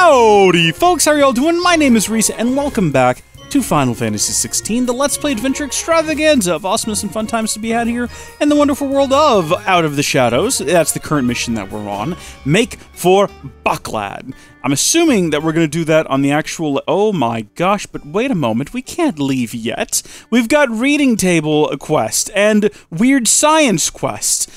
Howdy folks, how are y'all doing? My name is Reese, and welcome back to Final Fantasy XVI, the Let's Play Adventure Extravaganza of awesomeness and fun times to be had here in the wonderful world of Out of the Shadows. That's the current mission that we're on. Make for Bucklad. I'm assuming that we're going to do that on the actual... Oh my gosh, but wait a moment, we can't leave yet. We've got Reading Table Quest and Weird Science Quest.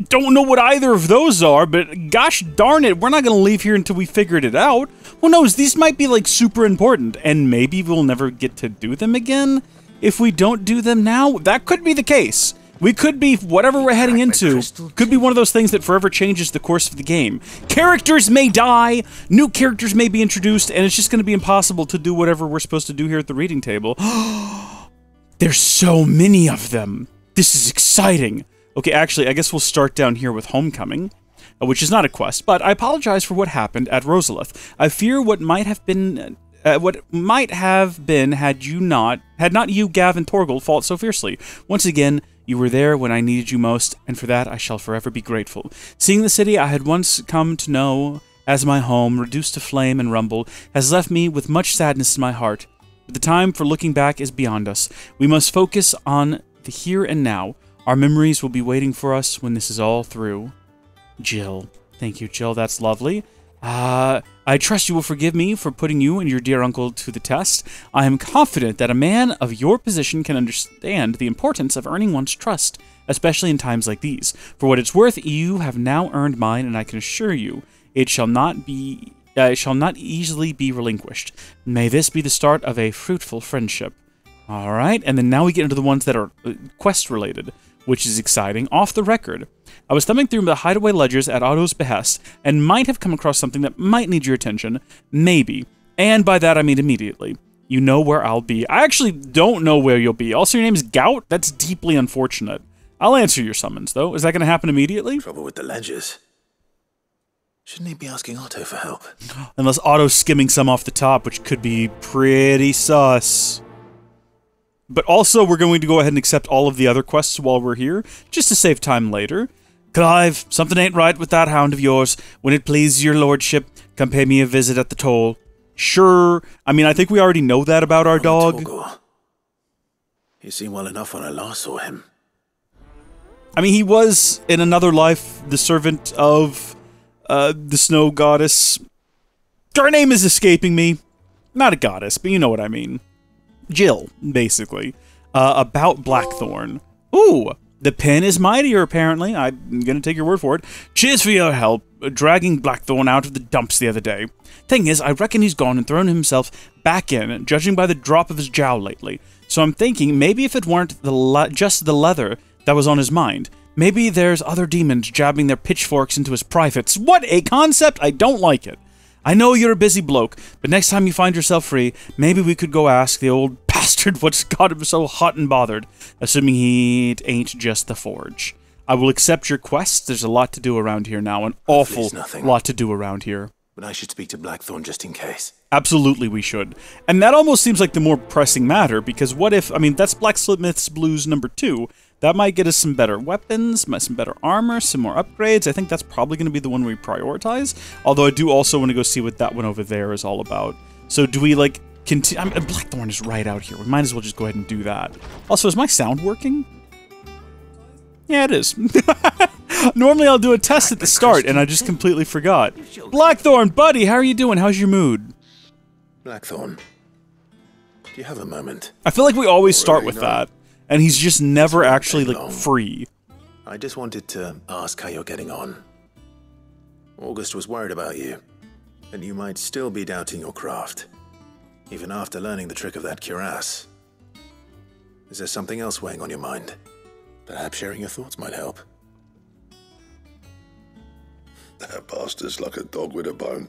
Don't know what either of those are, but gosh darn it, we're not going to leave here until we figured it out. Who knows, these might be like super important, and maybe we'll never get to do them again? If we don't do them now, that could be the case. We could be, whatever we're heading into, could be one of those things that forever changes the course of the game. Characters may die, new characters may be introduced, and it's just going to be impossible to do whatever we're supposed to do here at the reading table. There's so many of them. This is exciting. Okay, actually, I guess we'll start down here with Homecoming, which is not a quest, but I apologize for what happened at Rosalith. I fear what might have been had not you, Gav, and Torgal fought so fiercely. Once again, you were there when I needed you most, and for that I shall forever be grateful. Seeing the city I had once come to know as my home, reduced to flame and rumble, has left me with much sadness in my heart. But the time for looking back is beyond us. We must focus on the here and now. Our memories will be waiting for us when this is all through. Jill. Thank you, Jill. That's lovely. I trust you will forgive me for putting you and your dear uncle to the test. I am confident that a man of your position can understand the importance of earning one's trust, especially in times like these. For what it's worth, you have now earned mine, and I can assure you it shall not easily be relinquished. May this be the start of a fruitful friendship. All right, and then now we get into the ones that are quest-related, which is exciting. Off the record, I was thumbing through the hideaway ledgers at Otto's behest and might have come across something that might need your attention. Maybe. And by that I mean immediately. You know where I'll be. I actually don't know where you'll be. Also, your name's Gout? That's deeply unfortunate. I'll answer your summons, though. Is that going to happen immediately? Trouble with the ledgers. Shouldn't he be asking Otto for help? Unless Otto's skimming some off the top, which could be pretty sus. But also, we're going to go ahead and accept all of the other quests while we're here, just to save time later. Clive, something ain't right with that hound of yours. When it pleases your lordship, come pay me a visit at the toll. Sure. I mean, I think we already know that about our dog. He seemed well enough when I last saw him. I mean, he was, in another life, the servant of, the snow goddess. Her name is escaping me. Not a goddess, but you know what I mean. Jill, basically, about Blackthorn. Ooh, the pen is mightier, apparently. I'm gonna take your word for it. Cheers for your help, dragging Blackthorn out of the dumps the other day. Thing is, I reckon he's gone and thrown himself back in, judging by the drop of his jowl lately. So I'm thinking, maybe if it weren't just the leather that was on his mind, maybe there's other demons jabbing their pitchforks into his privates. What a concept! I don't like it. I know you're a busy bloke, but next time you find yourself free, maybe we could go ask the old bastard what's got him so hot and bothered, assuming he ain't just the forge. I will accept your quest. There's a lot to do around here now, an awful lot to do around here. But I should speak to Blackthorn just in case. Absolutely we should. And that almost seems like the more pressing matter, because what if, I mean, that's Blacksmith's Blues number 2. That might get us some better weapons, some better armor, some more upgrades. I think that's probably going to be the one we prioritize. Although I do also want to go see what that one over there is all about. So do we, like, continue? I mean, Blackthorn is right out here. We might as well just go ahead and do that. Also, is my sound working? Yeah, it is. Normally I'll do a test at the start, and I just completely forgot. Blackthorn, buddy, how are you doing? How's your mood? Blackthorn, do you have a moment? I feel like we always start with that. And he's just never actually, like, free. I just wanted to ask how you're getting on. August was worried about you, and you might still be doubting your craft, even after learning the trick of that cuirass. Is there something else weighing on your mind? Perhaps sharing your thoughts might help. That bastard's like a dog with a bone.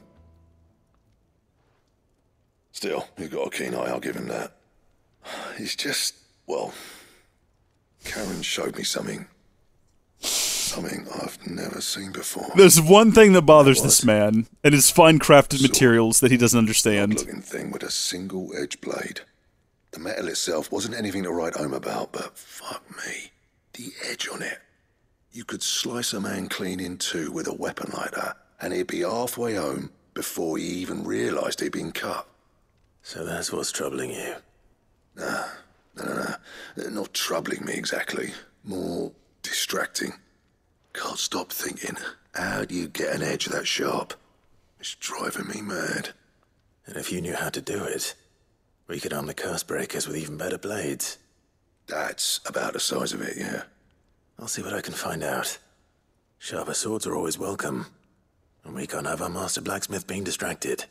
Still, he's got a keen eye, I'll give him that. He's just, well... Karen showed me something I've never seen before. There's one thing that bothers this man, and it's fine-crafted materials that he doesn't understand. Looking thing with a single edge blade. The metal itself wasn't anything to write home about, but fuck me, the edge on it. You could slice a man clean in two with a weapon like that, and he'd be halfway home before he even realised he'd been cut. So that's what's troubling you. No. Not troubling me exactly. More distracting. Can't stop thinking, how do you get an edge that sharp? It's driving me mad. And if you knew how to do it, we could arm the curse breakers with even better blades. That's about the size of it, yeah. I'll see what I can find out. Sharper swords are always welcome. And we can't have our master blacksmith being distracted.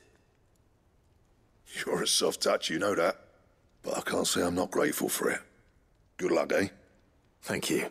You're a soft touch, you know that. But I can't say I'm not grateful for it. Good luck, eh? Thank you.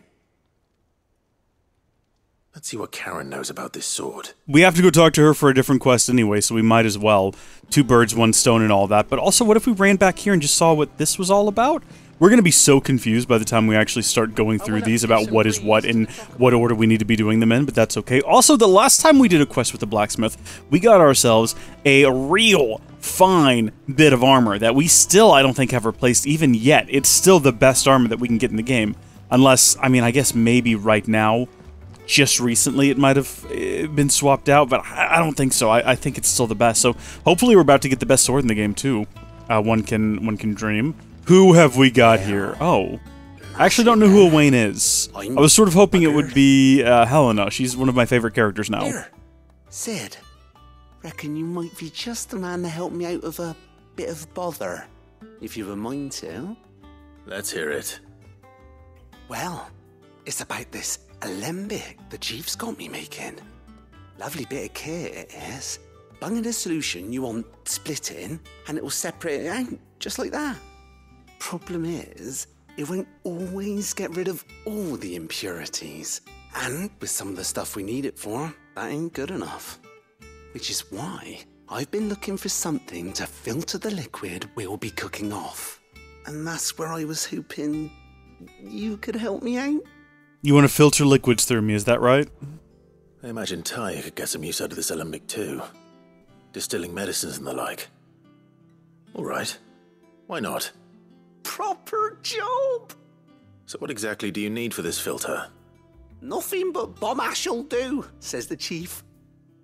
Let's see what Karen knows about this sword. We have to go talk to her for a different quest anyway, so we might as well. 2 birds, 1 stone and all that. But also, what if we ran back here and just saw what this was all about? We're going to be so confused by the time we actually start going through these about what is what and what order we need to be doing them in, but that's okay. Also, the last time we did a quest with the blacksmith, we got ourselves a real fine bit of armor that we still, I don't think, have replaced even yet. It's still the best armor that we can get in the game. Unless, I mean, I guess maybe right now, just recently it might have been swapped out, but I don't think so. I think it's still the best. So hopefully we're about to get the best sword in the game too. One can dream. Who have we got here? Oh, I actually don't know who Owain is. I was sort of hoping it would be Helena. She's one of my favorite characters now. Here, Sid. Reckon you might be just the man to help me out of a bit of bother, if you've a mind to. Let's hear it. Well, it's about this alembic the chief's got me making. Lovely bit of kit it is. Bung in a solution you want splitting, and it will separate it out, just like that. Problem is, it won't always get rid of all the impurities. And with some of the stuff we need it for, that ain't good enough. Which is why I've been looking for something to filter the liquid we'll be cooking off. And that's where I was hoping you could help me out. You want to filter liquids through me, is that right? I imagine Ty could get some use out of this alembic too. Distilling medicines and the like. Alright. Why not? Proper job! So what exactly do you need for this filter? Nothing but bomb ash'll do, says the chief.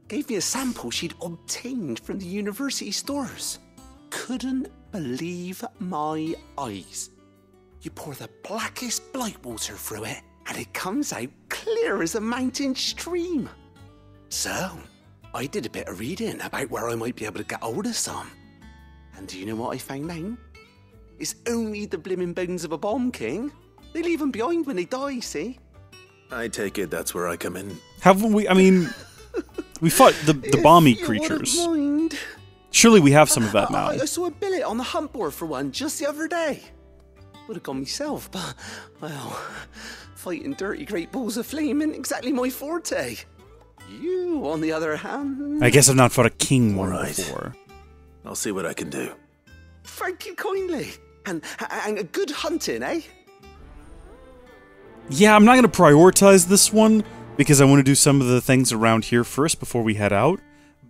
Gave me a sample she'd obtained from the university stores. Couldn't believe my eyes. You pour the blackest blight water through it, and it comes out clear as a mountain stream. So, I did a bit of reading about where I might be able to get hold of some. And do you know what I found out? It's only the blimmin' bones of a bomb king. They leave them behind when they die, see? I take it that's where I come in. Haven't we, I mean, we fought the balmy creatures. Mind. Surely we have some of that now. I saw a billet on the hunt board for one just the other day. Would have gone myself, but, well, fighting dirty great balls of flame isn't exactly my forte. You, on the other hand... I guess I've not fought a king one Alright. before. I'll see what I can do. Thank you kindly. And a good hunting, eh? Yeah, I'm not going to prioritize this one, because I want to do some of the things around here first before we head out.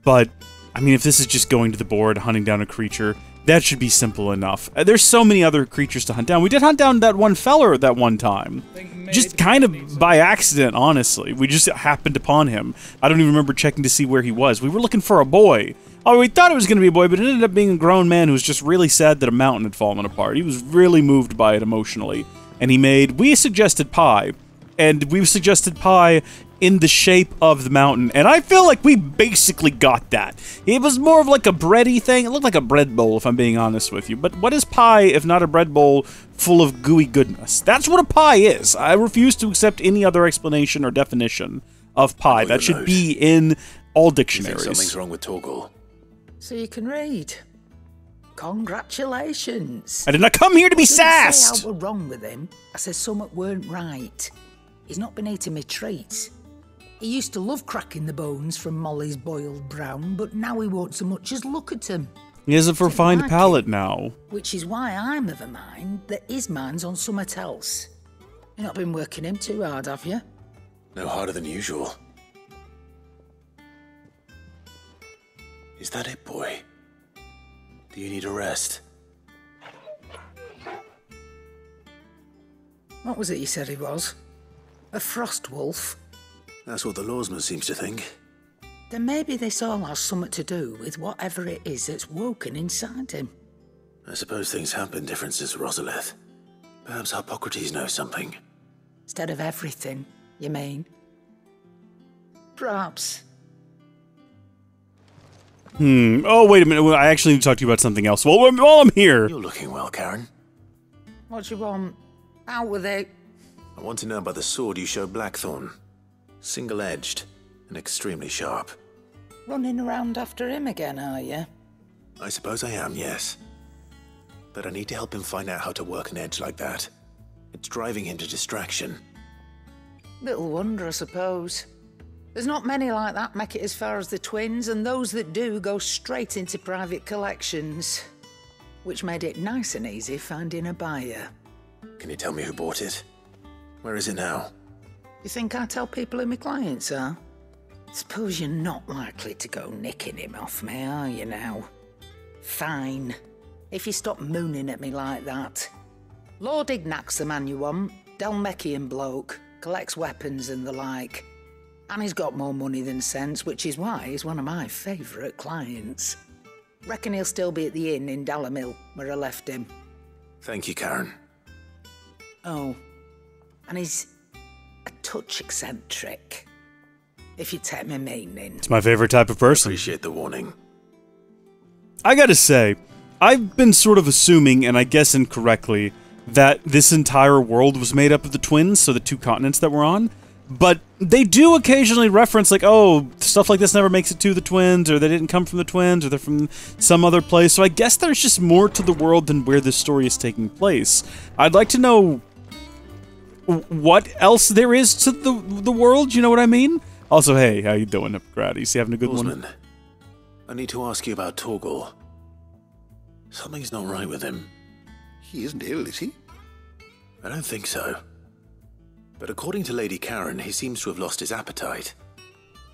But, I mean, if this is just going to the board, hunting down a creature, that should be simple enough. There's so many other creatures to hunt down. We did hunt down that one feller that one time. Just kind of by accident, honestly. We just happened upon him. I don't even remember checking to see where he was. We were looking for a boy. Oh, we thought it was going to be a boy, but it ended up being a grown man who was just really sad that a mountain had fallen apart. He was really moved by it emotionally. And we suggested pie. And we suggested pie in the shape of the mountain. And I feel like we basically got that. It was more of like a bready thing. It looked like a bread bowl, if I'm being honest with you. But what is pie if not a bread bowl full of gooey goodness? That's what a pie is. I refuse to accept any other explanation or definition of pie. That should be in all You think dictionaries. something's wrong with Torgal? So you can read. Congratulations. I did not come here to be I didn't say sassed. I were wrong with him. I said something weren't right. He's not been eating me treats. He used to love cracking the bones from Molly's boiled brown, but now he won't so much as look at 'em. He has a refined like palate it. now. Which is why I'm of a mind that his mind's on something else. You've not been working him too hard, have you? No harder than usual. Is that it, boy? Do you need a rest? What was it you said he was? A frost wolf? That's what the lawsman seems to think. Then maybe this all has something to do with whatever it is that's woken inside him. I suppose things have been different since Rosalith. Perhaps Hippocrates knows something. Instead of everything, you mean? Perhaps. Oh, wait a minute. Well, I actually need to talk to you about something else. Well, while I'm here... You're looking well, Karen. What do you want? Out with it. I want to know about the sword you showed Blackthorn. Single-edged and extremely sharp. Running around after him again, are you? I suppose I am, yes. But I need to help him find out how to work an edge like that. It's driving him to distraction. Little wonder, I suppose. There's not many like that make it as far as the twins, and those that do go straight into private collections. Which made it nice and easy finding a buyer. Can you tell me who bought it? Where is it now? You think I tell people who my clients are? Suppose you're not likely to go nicking him off me, are you now? Fine. If you stop mooning at me like that. Lord Ignac's the man you want. Dalmekian bloke. Collects weapons and the like. And he's got more money than sense, which is why he's one of my favourite clients. Reckon he'll still be at the inn in Dalamil, where I left him. Thank you, Karen. Oh, and he's a touch eccentric, if you take my meaning. It's my favorite type of person. Appreciate the warning. I gotta say, I've been sort of assuming, and I guess incorrectly, that this entire world was made up of the twins, so the two continents that we're on. But they do occasionally reference, like, oh, stuff like this never makes it to the twins, or they didn't come from the twins, or they're from some other place. So I guess there's just more to the world than where this story is taking place. I'd like to know what else there is to the world, you know what I mean? Also, hey, how you doing, Hippocrates? You having a good one? I need to ask you about Torgal. Something's not right with him. He isn't ill, is he? I don't think so. But according to Lady Karen, he seems to have lost his appetite.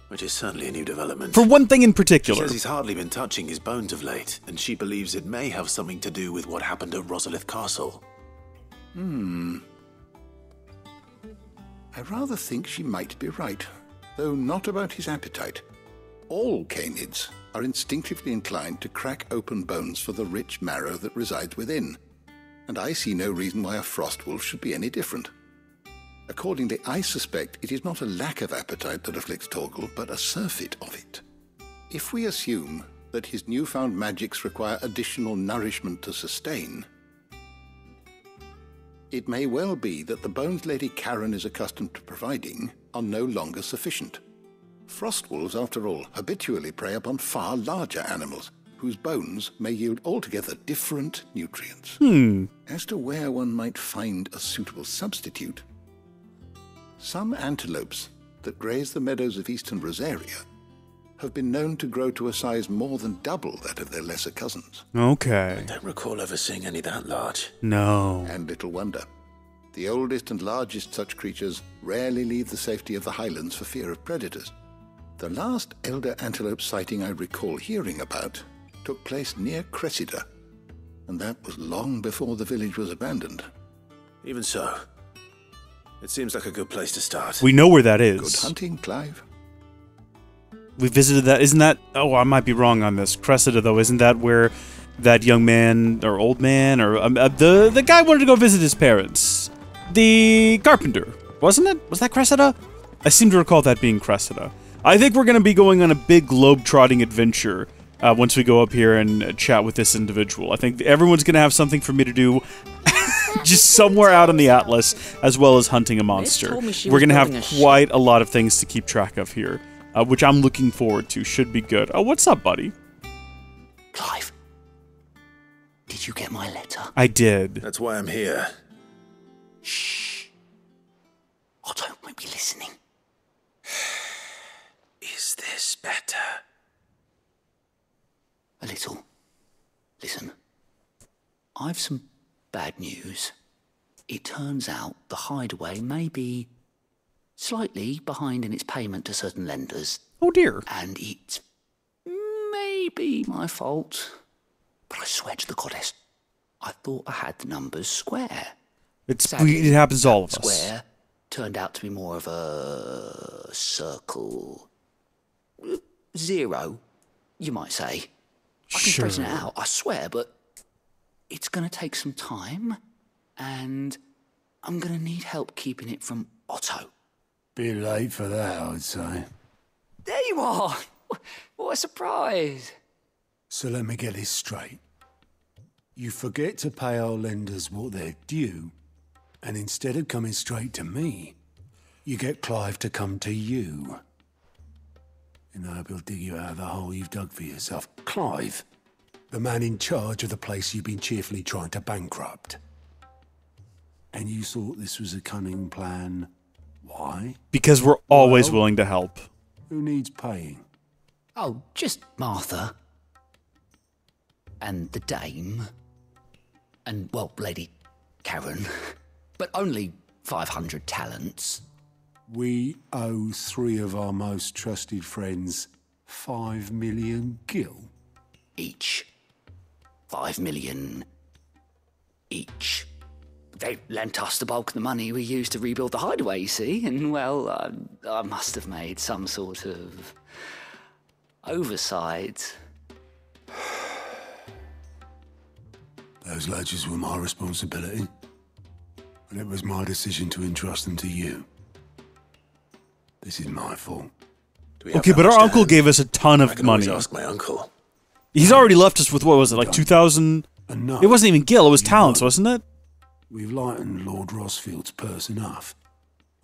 Which is certainly a new development. For one thing in She particular. says he's hardly been touching his bones of late, and she believes it may have something to do with what happened at Rosalith Castle. I rather think she might be right, though not about his appetite. All canids are instinctively inclined to crack open bones for the rich marrow that resides within, and I see no reason why a frostwolf should be any different. Accordingly, I suspect it is not a lack of appetite that afflicts Torgal, but a surfeit of it. If we assume that his newfound magics require additional nourishment to sustain, it may well be that the bones Lady Karen is accustomed to providing are no longer sufficient. Frostwolves, after all, habitually prey upon far larger animals, whose bones may yield altogether different nutrients. As to where one might find a suitable substitute, some antelopes that graze the meadows of eastern Rosaria have been known to grow to a size more than double that of their lesser cousins. Okay. I don't recall ever seeing any that large. No. And little wonder. The oldest and largest such creatures rarely leave the safety of the highlands for fear of predators. The last elder antelope sighting I recall hearing about took place near Cressida, and that was long before the village was abandoned. Even so, it seems like a good place to start. We know where that is. Good hunting, Clive. We visited that. Isn't that... Oh, I might be wrong on this. Cressida, though, isn't that where that young man, or old man, or the guy wanted to go visit his parents? The carpenter, wasn't it? Was that Cressida? I seem to recall that being Cressida. I think we're going to be going on a big globe-trotting adventure once we go up here and chat with this individual. I think everyone's going to have something for me to do just somewhere out on the Atlas, as well as hunting a monster. We're going to have quite a lot of things to keep track of here, which I'm looking forward to. Should be good. Oh, what's up, buddy? Clive, did you get my letter? I did. That's why I'm here. Shh. Oh, don't make me listening. Is this better? A little. Listen, I've some bad news. It turns out the hideaway may be slightly behind in its payment to certain lenders. Oh, dear. And it may be my fault. But I swear to the goddess, I thought I had the numbers square. It happens to all of us. Square turned out to be more of a circle. zero, you might say. I can Sure. straighten it out, I swear, but it's going to take some time, and I'm going to need help keeping it from Otto. Bit late for that, I'd say. There you are! What a surprise! So let me get this straight. You forget to pay our lenders what they're due, and instead of coming straight to me, you get Clive to come to you. And I hope he'll dig you out of the hole you've dug for yourself. Clive, the man in charge of the place you've been cheerfully trying to bankrupt. And you thought this was a cunning plan. Why? Because we're always Well- willing to help. Who needs paying? Oh, just Martha. And the dame. And, well, Lady Karen. But only 500 talents. We owe 3 of our most trusted friends 5 million gil. Each. 5 million each. They lent us the bulk of the money we used to rebuild the hideaway, you see, and, well, I must have made some sort of oversight. Those ledgers were my responsibility, and it was my decision to entrust them to you. This is my fault. Do we have Okay, that but our much to uncle hand? gave us a ton I of can always money. ask my uncle. He's already left us with, what was it, like 2,000? Enough. It wasn't even gil, it was talents, wasn't it? We've lightened Lord Rosfield's purse enough.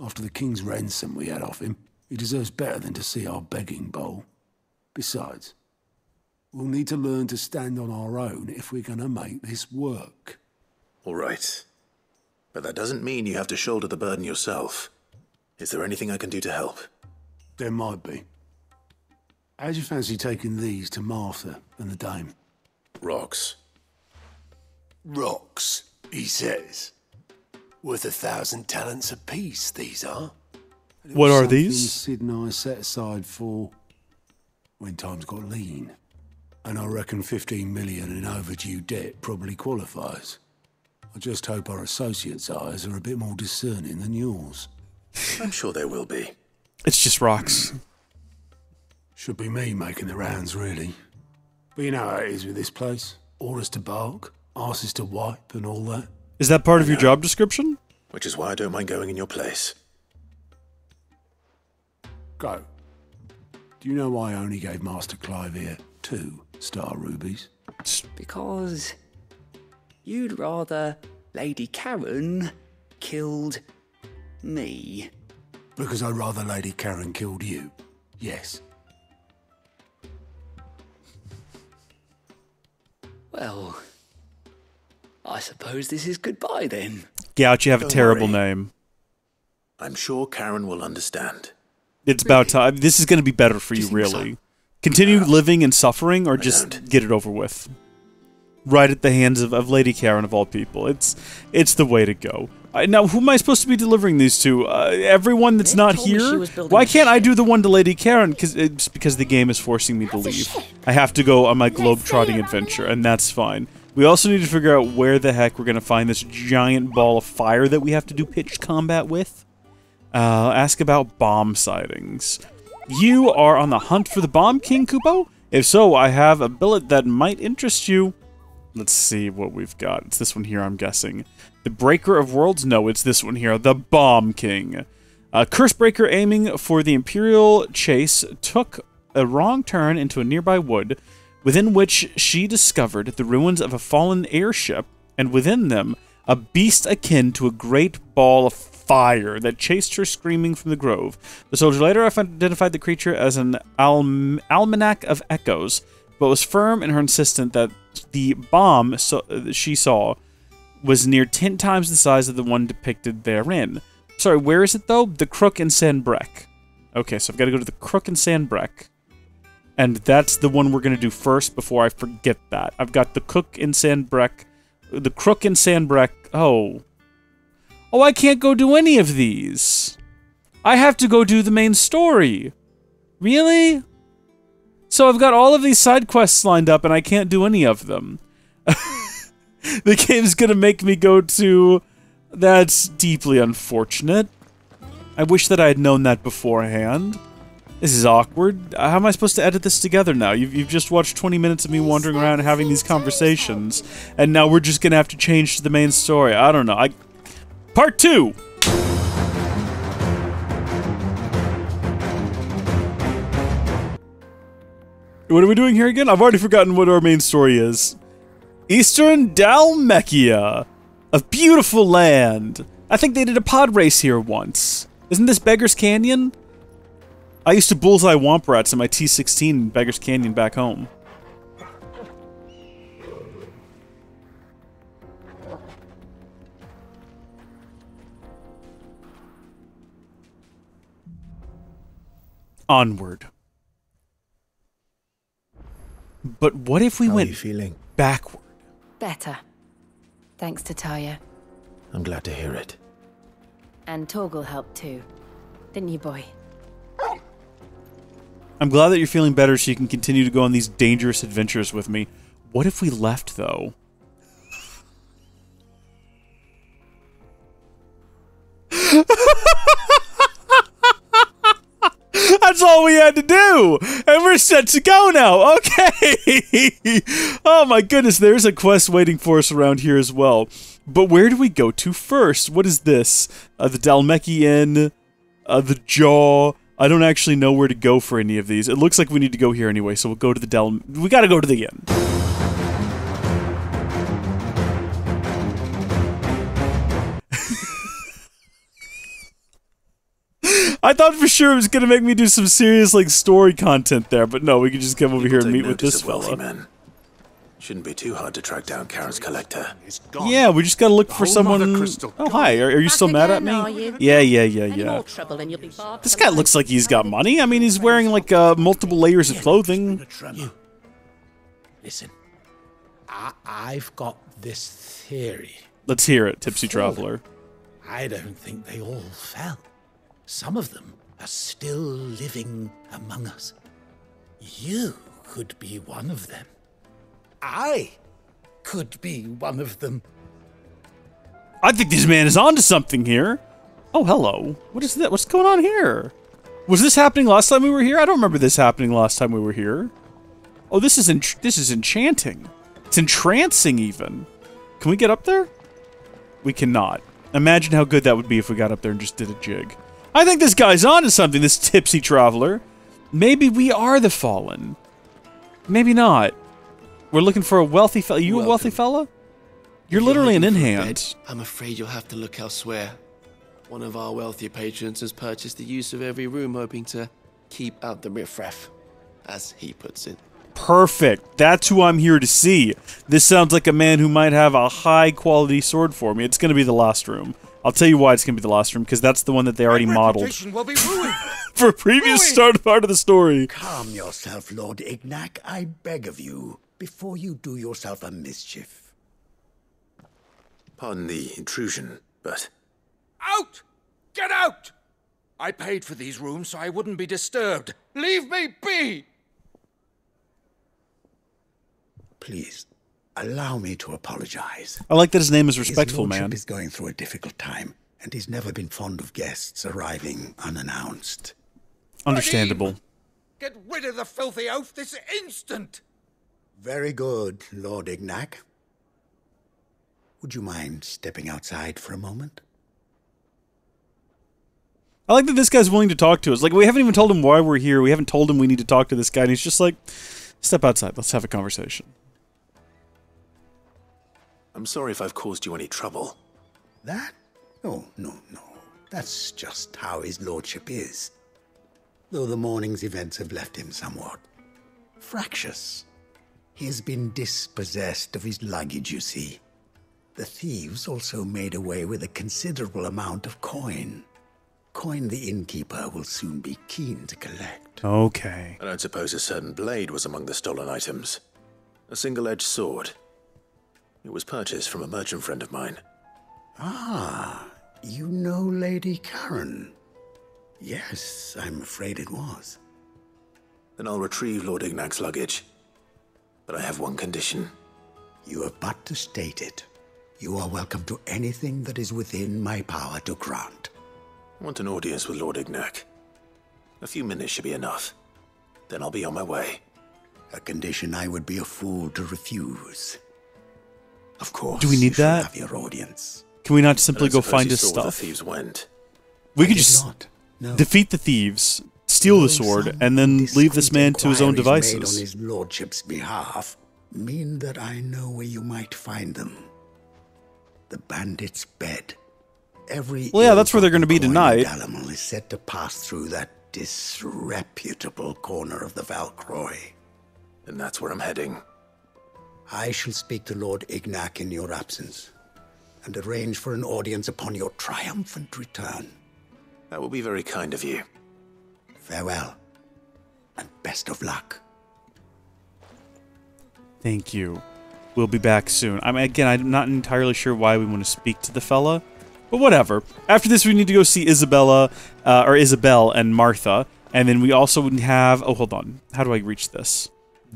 After the king's ransom we had off him, he deserves better than to see our begging bowl. Besides, we'll need to learn to stand on our own if we're going to make this work. All right. But that doesn't mean you have to shoulder the burden yourself. Is there anything I can do to help? There might be. How'd you fancy taking these to Martha and the dame? Rocks. Rocks, he says. Worth 1,000 talents apiece, these are. What are Something these? Sid and I set aside for when times got lean. And I reckon 15 million in overdue debt probably qualifies. I just hope our associates' eyes are a bit more discerning than yours. I'm sure there will be. It's just rocks. Should be me making the rounds, really. But you know how it is with this place. Orders to bark, arses to wipe, and all that. Is that part of your job description? Which is why I don't mind going in your place. Go. Do you know why I only gave Master Clive here 2 star rubies? Because you'd rather Lady Karen killed me. Because I'd rather Lady Karen killed you. Yes. Well, I suppose this is goodbye then. Gouch, you have a Don't terrible worry. name. I'm sure Karen will understand. It's about time. This is going to be better for Do you, you think so? really. Continue living and suffering, or just don't. get it over with. Right at the hands of Lady Karen, of all people. It's the way to go. Now, who am I supposed to be delivering these to? Everyone that's Nick not told me she here? was building Why a can't I ship. do the one to Lady Karen? It's because the game is forcing me to leave. I have to go on my globe-trotting adventure, and that's fine. We also need to figure out where the heck we're going to find this giant ball of fire that we have to do pitched combat with. Ask about bomb sightings. You are on the hunt for the Bomb King, Kupo? If so, I have a billet that might interest you. Let's see what we've got. It's this one here, I'm guessing. The Breaker of Worlds? No, it's this one here. The Bomb King. Cursebreaker, aiming for the Imperial chase, took a wrong turn into a nearby wood, within which she discovered the ruins of a fallen airship, and within them, a beast akin to a great ball of fire that chased her screaming from the grove. The soldier later identified the creature as an almanac of echoes, but was firm in her insistence that the bomb she saw was near 10 times the size of the one depicted therein. Sorry, where is it, though? The Crook in Sandbreck. Okay, so I've got to go to the Crook in Sandbreck. And that's the one we're going to do first before I forget that. I've got the Crook in Sandbreck. The Crook in Sandbreck. Oh. Oh, I can't go do any of these. I have to go do the main story. Really? So I've got all of these side quests lined up and I can't do any of them. The game's gonna make me go to... That's deeply unfortunate. I wish that I had known that beforehand. This is awkward. How am I supposed to edit this together now? You've just watched 20 minutes of me wandering around and having these conversations, and now we're just gonna have to change to the main story. I don't know. Part 2! What are we doing here again? I've already forgotten what our main story is. Eastern Dalmekia. A beautiful land. I think they did a pod race here once. Isn't this Beggar's Canyon? I used to bullseye womp rats in my T16 in Beggar's Canyon back home. Onward. But what if we went backward? Better. Thanks to Taya. I'm glad to hear it. And Torgal helped too. Didn't you, boy? I'm glad that you're feeling better so you can continue to go on these dangerous adventures with me. What if we left, though? That's all we had to do! And we're set to go now! Okay! Oh my goodness, there's a quest waiting for us around here as well. But where do we go to first? What is this? The Dalmeki Inn? The Jaw? I don't actually know where to go for any of these. It looks like we need to go here anyway, so we'll go to the we gotta go to the inn. I thought for sure it was gonna make me do some serious, like, story content there, but no, we can just come over here and meet with this fella. Man. Shouldn't be too hard to track down Karen's collector. Yeah, we just gotta look for someone. Oh, hi. Are you still mad at me? Yeah. This guy looks like he's got money. I mean, he's wearing, like, multiple layers of clothing. You. Listen, I've got this theory. Let's hear it, Tipsy Traveler. I don't think they all fell. Some of them are still living among us. You could be one of them. I could be one of them. I think this man is onto something here. Oh, hello. What is that? What's going on here? Was this happening last time we were here? I don't remember this happening last time we were here. Oh, this is enchanting. It's entrancing, even. Can we get up there? We cannot. Imagine how good that would be if we got up there and just did a jig. I think this guy's onto something, this Tipsy Traveler. Maybe we are the Fallen. Maybe not. We're looking for a wealthy fella. You a wealthy fella? You're literally an in-hand. I'm afraid you'll have to look elsewhere. One of our wealthier patrons has purchased the use of every room, hoping to keep out the riffraff, as he puts it. Perfect. That's who I'm here to see. This sounds like a man who might have a high-quality sword for me. It's going to be the last room. I'll tell you why it's going to be the last room, because that's the one that they already modeled. Will be ruined. For a previous start part of the story. Calm yourself, Lord Ignac, I beg of you, before you do yourself a mischief. Pardon the intrusion, but... Out! Get out! I paid for these rooms so I wouldn't be disturbed. Leave me be! Please, allow me to apologize. I like that his name is Respectful His Man. lordship is going through a difficult time, and he's never been fond of guests arriving unannounced. Understandable. Get rid of the filthy oaf this instant! Very good, Lord Ignac. Would you mind stepping outside for a moment? I like that this guy's willing to talk to us. Like, we haven't even told him why we're here. We haven't told him we need to talk to this guy, and he's just like, step outside. Let's have a conversation. I'm sorry if I've caused you any trouble. That? Oh, no. That's just how his lordship is. Though the morning's events have left him somewhat fractious. He has been dispossessed of his luggage, you see. The thieves also made away with a considerable amount of coin. Coin the innkeeper will soon be keen to collect. Okay. I don't suppose a certain blade was among the stolen items. A single-edged sword. It was purchased from a merchant friend of mine. Ah, you know Lady Karen. Yes, I'm afraid it was. Then I'll retrieve Lord Ignac's luggage. But I have one condition. You have but to state it. You are welcome to anything that is within my power to grant. I want an audience with Lord Ignac. A few minutes should be enough. Then I'll be on my way. A condition I would be a fool to refuse. Of course, do we need that? Have your audience. Can we not simply go find his Where the stuff? thieves went. We could just defeat the thieves, steal the sword, and then leave this man to his own devices. Made on his lordship's behalf mean that I know where you might find them. The bandit's bed. Well, yeah, that's where they're going to be tonight. Animal is said to pass through that disreputable corner of the Valcroy. And that's where I'm heading. I shall speak to Lord Ignac in your absence, and arrange for an audience upon your triumphant return. That will be very kind of you. Farewell, and best of luck. Thank you. We'll be back soon. I'm not entirely sure why we want to speak to the fella, but whatever. After this, we need to go see Isabel and Martha, and then we also have... Oh, hold on. How do I reach this?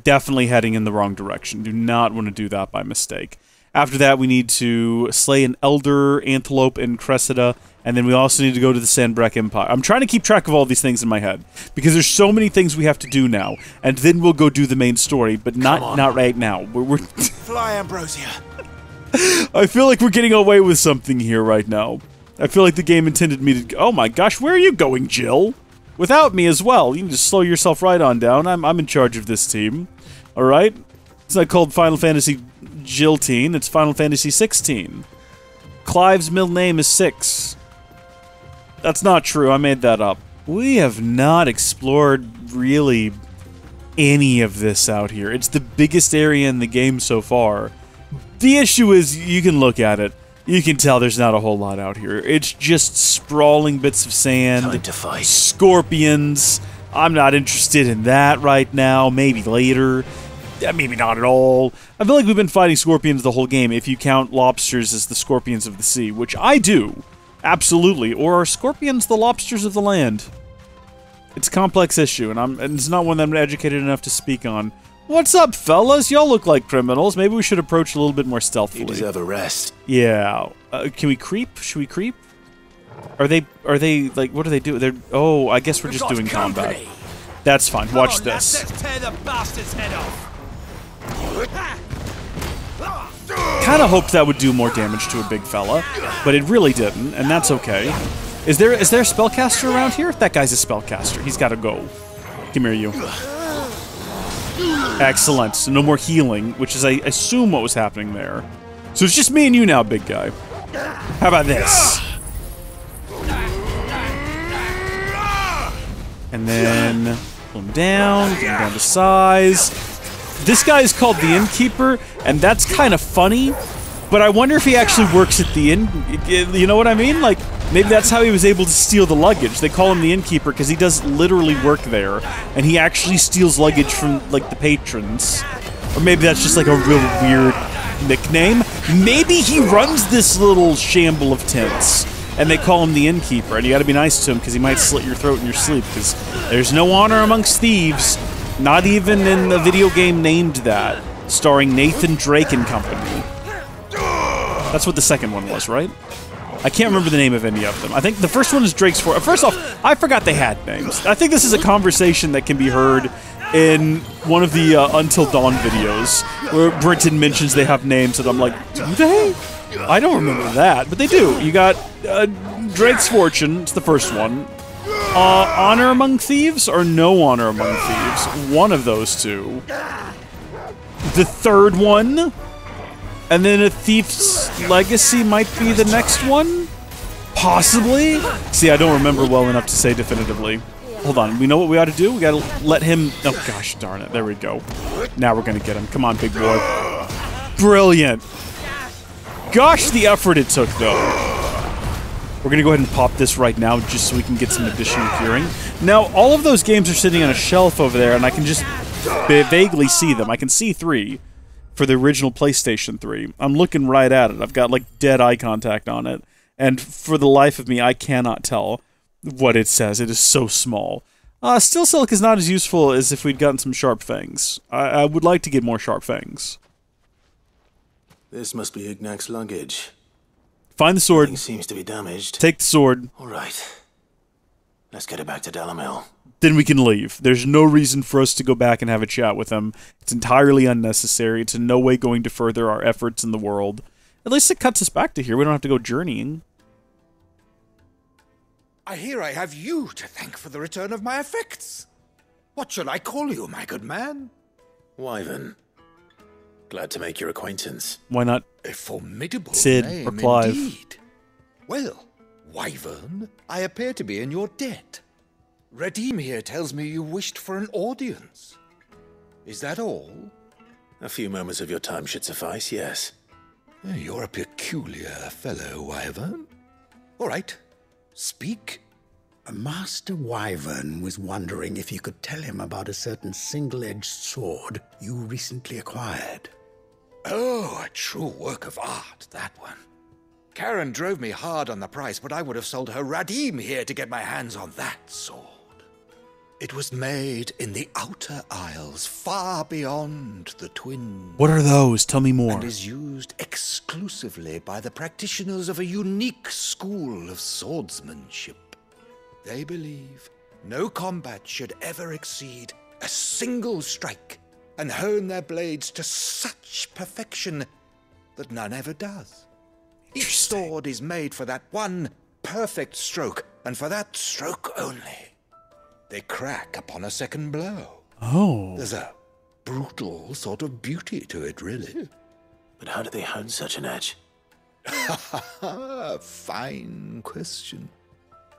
Definitely heading in the wrong direction. Do not want to do that by mistake. After that, we need to slay an elder, antelope, and Cressida, and then we also need to go to the Sandbreck Empire. I'm trying to keep track of all these things in my head, because there's so many things we have to do now, and then we'll go do the main story, but not right now. We're Fly, Ambrosia. I feel like we're getting away with something here right now. I feel like the game intended me to... Oh my gosh, where are you going, Jill? Without me as well. You can just slow yourself right on down. I'm in charge of this team. Alright? It's not called Final Fantasy Jill-teen, it's Final Fantasy 16. Clive's middle name is 6. That's not true, I made that up. We have not explored, really, any of this out here. It's the biggest area in the game so far. The issue is, you can look at it. You can tell there's not a whole lot out here. It's just sprawling bits of sand, Time to fight. Scorpions. I'm not interested in that right now. Maybe later. Maybe not at all. I feel like we've been fighting scorpions the whole game, if you count lobsters as the scorpions of the sea, which I do. Absolutely. Or are scorpions the lobsters of the land? It's a complex issue, and it's not one that I'm educated enough to speak on. What's up, fellas? Y'all look like criminals. Maybe we should approach a little bit more stealthily. You deserve a rest. Yeah. Can we creep? Should we creep? Are they, like, what do they do? Oh, I guess we're just doing combat. That's fine. Watch this. Let's tear the bastard's head off. Kind of hoped that would do more damage to a big fella, but it really didn't, and that's okay. Is there a spellcaster around here? That guy's a spellcaster. He's got to go. Come here, you. Excellent. So no more healing, which is, I assume, what was happening there. So it's just me and you now, big guy. How about this? And then pull him down to size. This guy is called the Innkeeper, and that's kind of funny, but I wonder if he actually works at the inn. You know what I mean? Like, maybe that's how he was able to steal the luggage. They call him the Innkeeper because he does literally work there, and he actually steals luggage from, like, the patrons. Or maybe that's just, like, a real weird nickname. Maybe he runs this little shamble of tents, and they call him the Innkeeper, and you gotta be nice to him because he might slit your throat in your sleep, because there's no honor amongst thieves. Not even in the video game named that, starring Nathan Drake and company. That's what the second one was, right? I can't remember the name of any of them. I think the first one is Drake's Forge. First off, I forgot they had names. I think this is a conversation that can be heard in one of the Until Dawn videos, where Britton mentions they have names, and I'm like, do they? I don't remember that, but they do. You got Drake's Fortune, it's the first one. Honor Among Thieves or No Honor Among Thieves? One of those two. The third one? And then A Thief's Legacy might be the next one? Possibly? See, I don't remember well enough to say definitively. Hold on, we know what we ought to do? We gotta let him... Oh gosh, darn it, there we go. Now we're gonna get him. Come on, big boy. Brilliant. Gosh, the effort it took, though. We're going to go ahead and pop this right now just so we can get some additional curing. Now, all of those games are sitting on a shelf over there, and I can just vaguely see them. I can see 3 for the original PlayStation 3. I'm looking right at it. I've got, like, dead eye contact on it. And for the life of me, I cannot tell what it says. It is so small. Steel Silk is not as useful as if we'd gotten some sharp fangs. I would like to get more sharp fangs. This must be Ignac's luggage. Find the sword. Nothing seems to be damaged. Take the sword. All right. Let's get it back to Delamil. Then we can leave. There's no reason for us to go back and have a chat with him. It's entirely unnecessary. It's in no way going to further our efforts in the world. At least it cuts us back to here. We don't have to go journeying. I hear I have you to thank for the return of my effects. What shall I call you, my good man? Wyvern. Glad to make your acquaintance. Why not A formidable Sid name or Clive? indeed. Well, Wyvern, I appear to be in your debt. Redeem here tells me you wished for an audience. Is that all? A few moments of your time should suffice, yes. You're a peculiar fellow, Wyvern. All right, speak. Master Wyvern was wondering if you could tell him about a certain single-edged sword you recently acquired. Oh, a true work of art, that one. Karen drove me hard on the price, but I would have sold her Radim here to get my hands on that sword. It was made in the Outer Isles, far beyond the Twin. What are those? Tell me more. And is used exclusively by the practitioners of a unique school of swordsmanship. They believe no combat should ever exceed a single strike, and hone their blades to such perfection that none ever does. Each sword is made for that one perfect stroke, and for that stroke only. They crack upon a second blow. Oh. There's a brutal sort of beauty to it, really. But how do they hone such an edge? Fine question.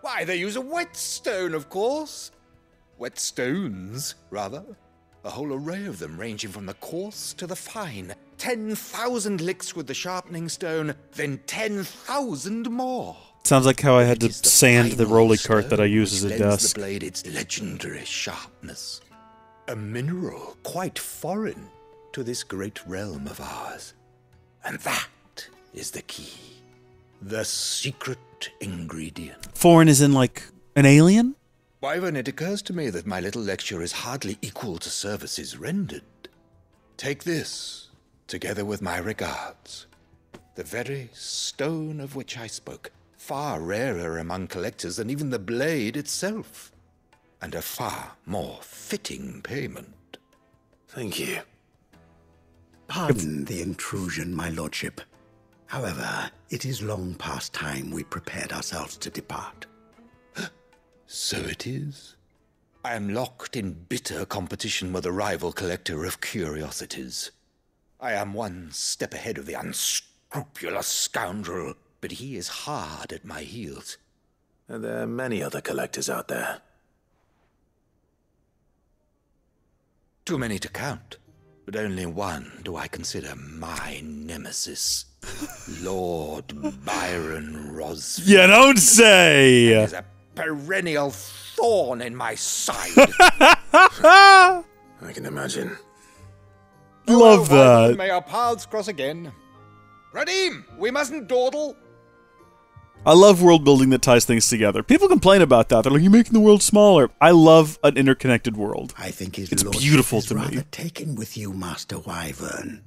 Why, they use a whetstone, of course. Whetstones, rather. A whole array of them, ranging from the coarse to the fine. 10,000 licks with the sharpening stone, then 10,000 more. Sounds like how I had to sand the rolly cart that I use as a lends desk. the blade its legendary sharpness. A mineral quite foreign to this great realm of ours. And that is the key. The secret ingredient. Foreign is in like an alien? Wyvern, it occurs to me that my little lecture is hardly equal to services rendered. Take this, together with my regards. The very stone of which I spoke, far rarer among collectors than even the blade itself, and a far more fitting payment. Thank you. Pardon the intrusion, my lordship. However, it is long past time we prepared ourselves to depart. So it is. I am locked in bitter competition with a rival collector of curiosities. I am one step ahead of the unscrupulous scoundrel, but he is hard at my heels. Are there many other collectors out there? Too many to count, but only one do I consider my nemesis. Lord Byron Rosfield. You don't say! That is a perennial thorn in my side. I can imagine. Love that. May our paths cross again. Radim, we mustn't dawdle. I love world building that ties things together. People complain about that. They're like, you're making the world smaller. I love an interconnected world. I think it's lordship beautiful is to rather me. taken with you, Master Wyvern.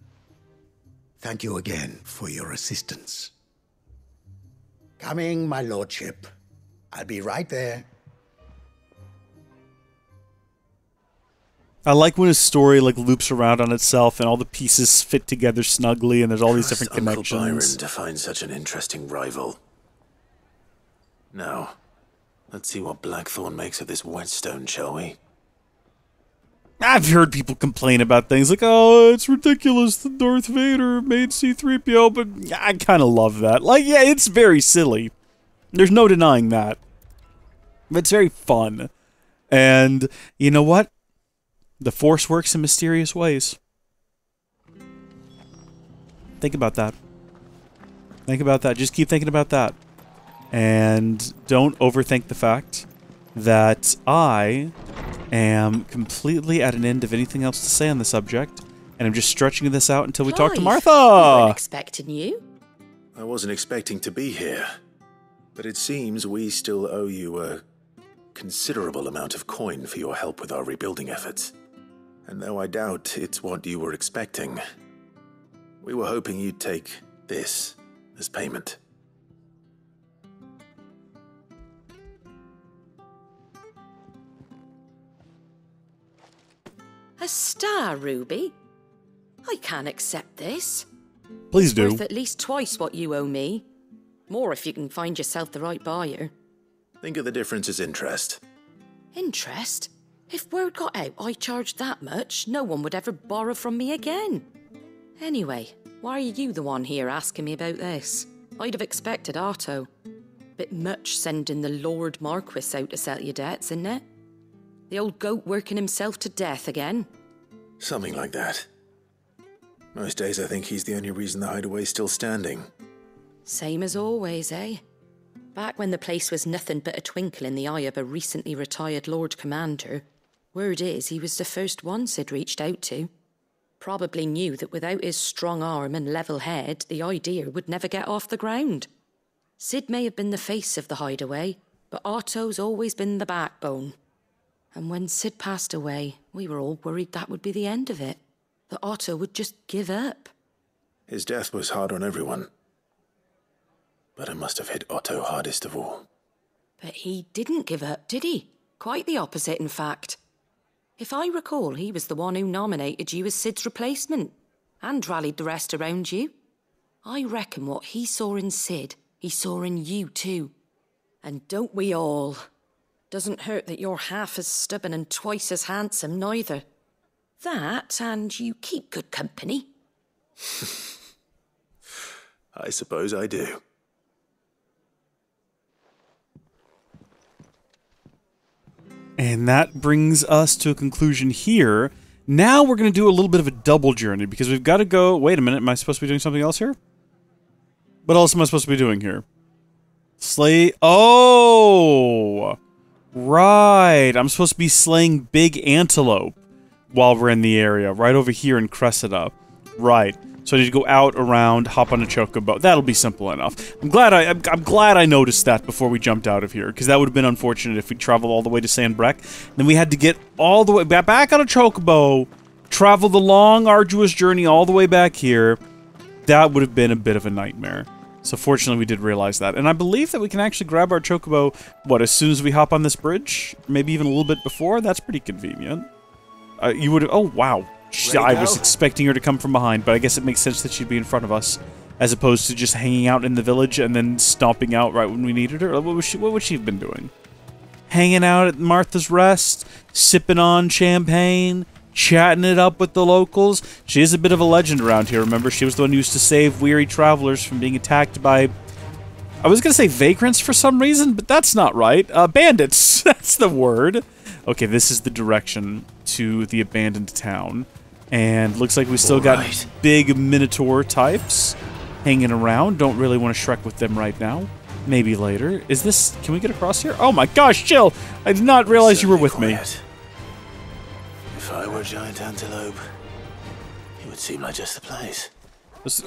Thank you again for your assistance. Coming, my lordship. I'll be right there. I like when a story like loops around on itself and all the pieces fit together snugly and there's all these different Uncle connections. Byron to find such an interesting rival. Now, let's see what Blackthorn makes of this whetstone, shall we? I've heard people complain about things like, oh, it's ridiculous that Darth Vader made C-3PO, but I kind of love that. Like, yeah, it's very silly. There's no denying that. But it's very fun. And you know what? The Force works in mysterious ways. Think about that. Think about that. Just keep thinking about that. And don't overthink the fact that I am completely at an end of anything else to say on the subject, and I'm just stretching this out until we talk to Clive, Martha. we weren't expecting you. I wasn't expecting to be here, but it seems we still owe you a considerable amount of coin for your help with our rebuilding efforts. And though I doubt it's what you were expecting, we were hoping you'd take this as payment. A star, Ruby? I can't accept this. Please do. Worth at least twice what you owe me. More if you can find yourself the right buyer. Think of the difference as interest. Interest? If word got out I charged that much, no one would ever borrow from me again. Anyway, why are you the one here asking me about this? I'd have expected Otto. Bit much sending the Lord Marquis out to settle your debts, isn't it? The old goat working himself to death again? Something like that. Most days I think he's the only reason the hideaway's still standing. Same as always, eh? Back when the place was nothing but a twinkle in the eye of a recently retired Lord Commander, word is he was the first one Sid reached out to. Probably knew that without his strong arm and level head, the idea would never get off the ground. Sid may have been the face of the hideaway, but Otto's always been the backbone. And when Sid passed away, we were all worried that would be the end of it. That Otto would just give up. His death was hard on everyone. But it must have hit Otto hardest of all. But he didn't give up, did he? Quite the opposite, in fact. If I recall, he was the one who nominated you as Sid's replacement, and rallied the rest around you. I reckon what he saw in Sid, he saw in you too. And don't we all? Doesn't hurt that you're half as stubborn and twice as handsome, neither. That, and you keep good company. I suppose I do. And that brings us to a conclusion here. Now we're going to do a little bit of a double journey, because we've got to go... Wait a minute, am I supposed to be doing something else here? What else am I supposed to be doing here? Slay... Oh! Right, I'm supposed to be slaying big antelope while we're in the area, right over here in Cressida. Right. So I need to go out, around, hop on a chocobo. That'll be simple enough. I'm glad I noticed that before we jumped out of here, because that would have been unfortunate if we traveled all the way to Sandbreck. Then we had to get all the way back on a chocobo, travel the long, arduous journey all the way back here. That would have been a bit of a nightmare. So fortunately we did realize that. And I believe that we can actually grab our chocobo, what, as soon as we hop on this bridge? Maybe even a little bit before? That's pretty convenient. You would have... Oh, wow. I was expecting her to come from behind, but I guess it makes sense that she'd be in front of us, as opposed to just hanging out in the village and then stomping out right when we needed her. What would she have been doing? Hanging out at Martha's Rest, sipping on champagne, chatting it up with the locals. She is a bit of a legend around here, remember? She was the one who used to save weary travelers from being attacked by... I was going to say vagrants for some reason, but that's not right. Bandits! That's the word. Okay, this is the direction to the abandoned town. And looks like we still got big Minotaur types hanging around. Don't really want to Shrek with them right now. Maybe later. Is this... Can we get across here? Oh my gosh, Jill! I did not realize you were with me. If I were a giant antelope, it would seem like just the place.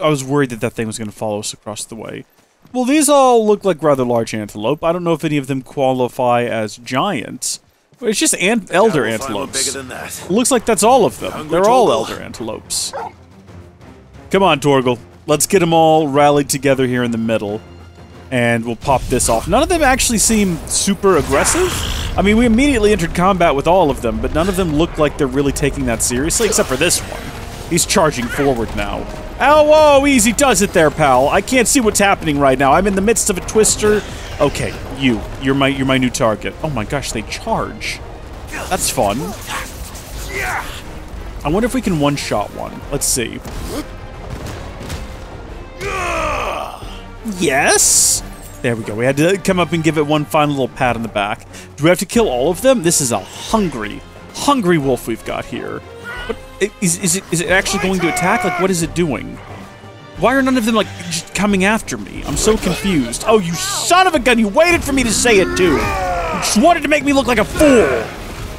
I was worried that that thing was going to follow us across the way. Well, these all look like rather large antelope. I don't know if any of them qualify as giants. But it's just elder antelopes. Bigger than that. Looks like that's all of them. They're all elder antelopes. Come on, Torgal. Let's get them all rallied together here in the middle. And we'll pop this off. None of them actually seem super aggressive. I mean, we immediately entered combat with all of them, but none of them look like they're really taking that seriously, except for this one. He's charging forward now. Oh, whoa, easy does it there, pal. I can't see what's happening right now. I'm in the midst of a twister. Okay, you're my new target. Oh my gosh, they charge. That's fun. I wonder if we can one-shot one. Let's see. Yes! There we go. We had to come up and give it one final little pat on the back. Do we have to kill all of them? This is a hungry wolf we've got here. What, is it actually going to attack? Like, what is it doing? Why are none of them, like, just coming after me? I'm so confused. Oh, you son of a gun! You waited for me to say it, too! You just wanted to make me look like a fool!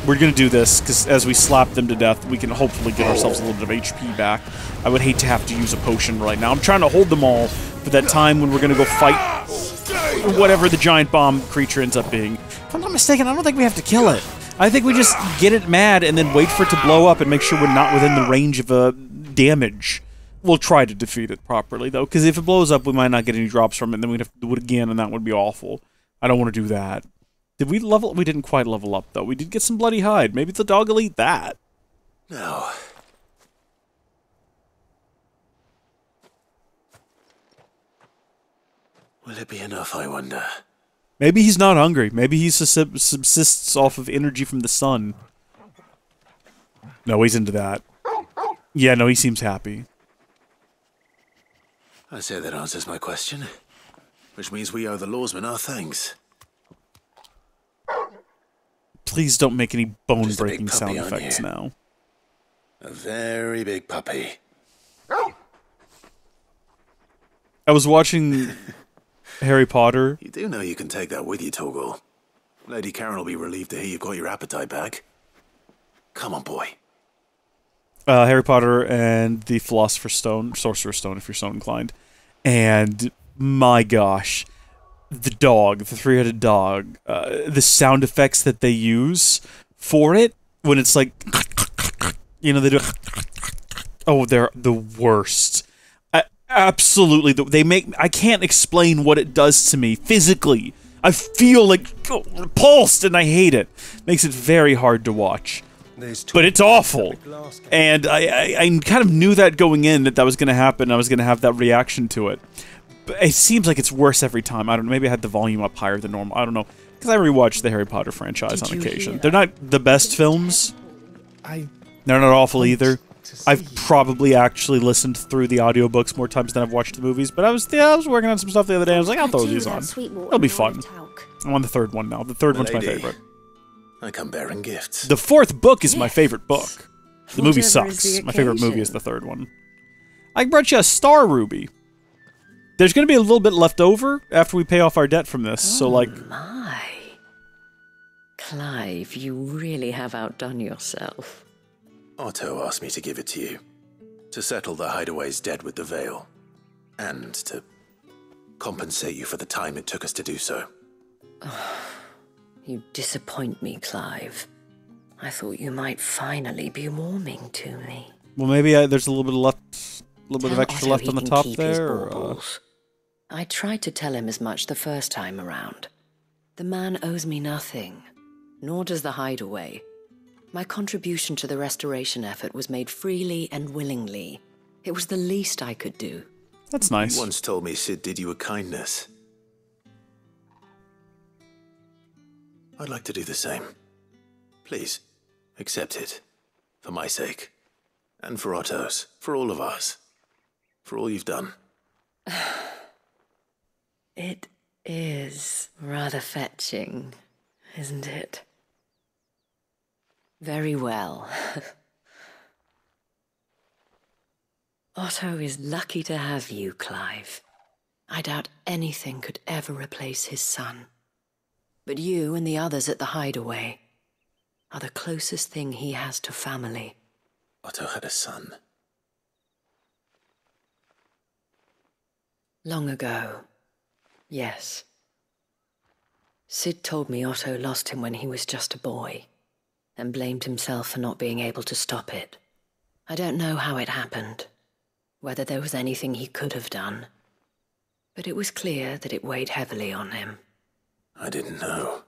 We're gonna do this, because as we slap them to death, we can hopefully get ourselves a little bit of HP back. I would hate to have to use a potion right now. I'm trying to hold them all for that time when we're gonna go fight whatever the giant bomb creature ends up being. If I'm not mistaken, I don't think we have to kill it. I think we just get it mad and then wait for it to blow up and make sure we're not within the range of damage. We'll try to defeat it properly, though, because if it blows up, we might not get any drops from it, and then we'd have to do it again, and that would be awful. I don't want to do that. Did we level? We didn't quite level up, though. We did get some bloody hide. Maybe the dog will eat that. Now... will it be enough, I wonder? Maybe he's not hungry. Maybe he subsists off of energy from the sun. No, he's into that. Yeah, no, he seems happy. I say that answers my question. Which means we owe the lawsman our thanks. Please don't make any bone-breaking sound effects now. A very big puppy. I was watching Harry Potter. You do know you can take that with you, Torgal. Lady Karen will be relieved to hear you've got your appetite back. Come on, boy. Harry Potter and the Philosopher's Stone, Sorcerer's Stone, if you're so inclined. And, my gosh, the dog, the three-headed dog, the sound effects that they use for it, when it's like, you know, they do, oh, they're the worst. Absolutely, they make, I can't explain what it does to me physically. I feel like repulsed, and I hate it. Makes it very hard to watch. But it's awful, and I kind of knew that going in that was going to happen. I was going to have that reaction to it. But it seems like it's worse every time. I don't know. Maybe I had the volume up higher than normal. I don't know. Because I rewatch the Harry Potter franchise on occasion. They're not the best films. They're not awful either. I've probably actually listened through the audiobooks more times than I've watched the movies. But I was working on some stuff the other day. I was like, I'll throw these on. It'll be fun. I'm on the third one now. The third one's my favorite. I come bearing gifts. The fourth book is my favorite book. The movie sucks. My favorite movie is the third one. I brought you a star ruby. There's going to be a little bit left over after we pay off our debt from this, so like... My. Clive, you really have outdone yourself. Otto asked me to give it to you. To settle the Hideaway's debt with the Veil. And to compensate you for the time it took us to do so. You disappoint me, Clive. I thought you might finally be warming to me. Well, maybe there's a little bit left, a little bit of extra left on the top there. I tried to tell him as much the first time around. The man owes me nothing, nor does the Hideaway. My contribution to the restoration effort was made freely and willingly. It was the least I could do. That's nice. You once told me Sid did you a kindness. I'd like to do the same. Please, accept it. For my sake. And for Otto's. For all of ours. For all you've done. It is rather fetching, isn't it? Very well. Otto is lucky to have you, Clive. I doubt anything could ever replace his son. But you and the others at the Hideaway are the closest thing he has to family. Otto had a son. Long ago, yes. Sid told me Otto lost him when he was just a boy, and blamed himself for not being able to stop it. I don't know how it happened, whether there was anything he could have done, but it was clear that it weighed heavily on him. I didn't know.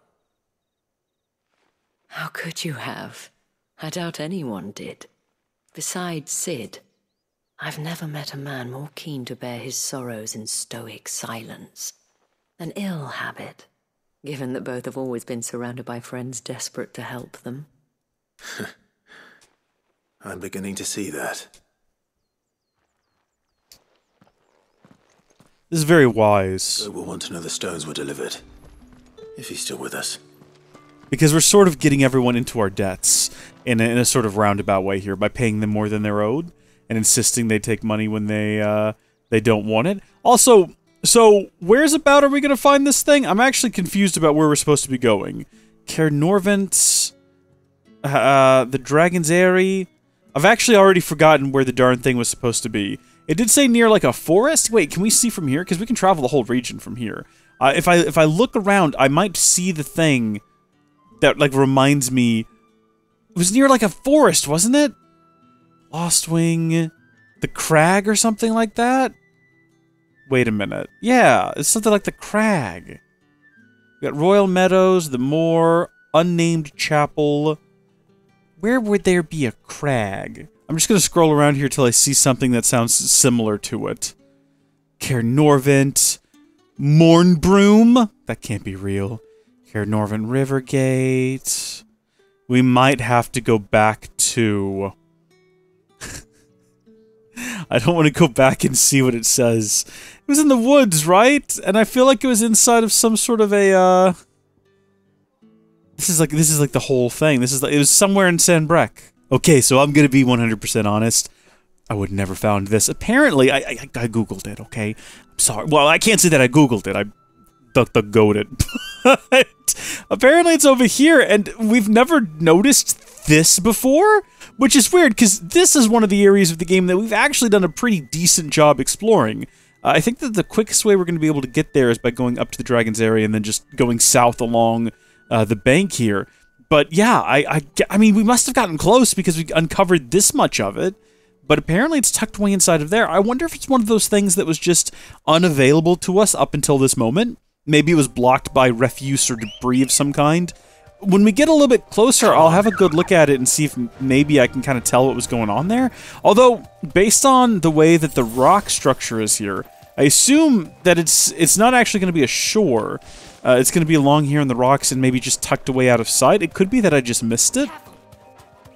How could you have? I doubt anyone did. Besides Sid, I've never met a man more keen to bear his sorrows in stoic silence. An ill habit, given that both have always been surrounded by friends desperate to help them. I'm beginning to see that. This is very wise. So we'll want to know the stones were delivered. If he's still with us. Because we're sort of getting everyone into our debts in a sort of roundabout way here by paying them more than they're owed and insisting they take money when they don't want it. Also, so where's about are we going to find this thing? I'm actually confused about where we're supposed to be going. Caer Norvent, the Dragon's Eyrie. I've actually already forgotten where the darn thing was supposed to be. It did say near like a forest. Wait, can we see from here? Because we can travel the whole region from here. If I look around, I might see the thing that like reminds me. It was near like a forest, wasn't it? Lostwing, the Crag or something like that. Wait a minute. Yeah, it's something like the Crag. We got Royal Meadows, the Moor, Unnamed Chapel, Where would there be a crag? I'm just going to scroll around here till I see something that sounds similar to it. Caernarvon, Mornbroom. That can't be real. Caernarvon Rivergate. We might have to go back to... I don't want to go back and see what it says. It was in the woods, right? And I feel like it was inside of some sort of a, This is like the whole thing. It was somewhere in Sanbreque. Okay, so I'm gonna be 100% honest. I would never found this. Apparently, I googled it. Okay, I'm sorry. Well, I can't say that I googled it. I DuckDuckGo'd it. Apparently, it's over here, and we've never noticed this before, which is weird because this is one of the areas of the game that we've actually done a pretty decent job exploring. I think that the quickest way we're going to be able to get there is by going up to the Dragon's area and then just going south along the bank here. But yeah, I mean, we must have gotten close because we uncovered this much of it, but apparently it's tucked away inside of there. I wonder if it's one of those things that was just unavailable to us up until this moment. Maybe it was blocked by refuse or debris of some kind. When we get a little bit closer, I'll have a good look at it and see if maybe I can kind of tell what was going on there. Although, based on the way that the rock structure is here, I assume that it's not actually going to be a shore. It's going to be along here in the rocks and maybe just tucked away out of sight. It could be that I just missed it.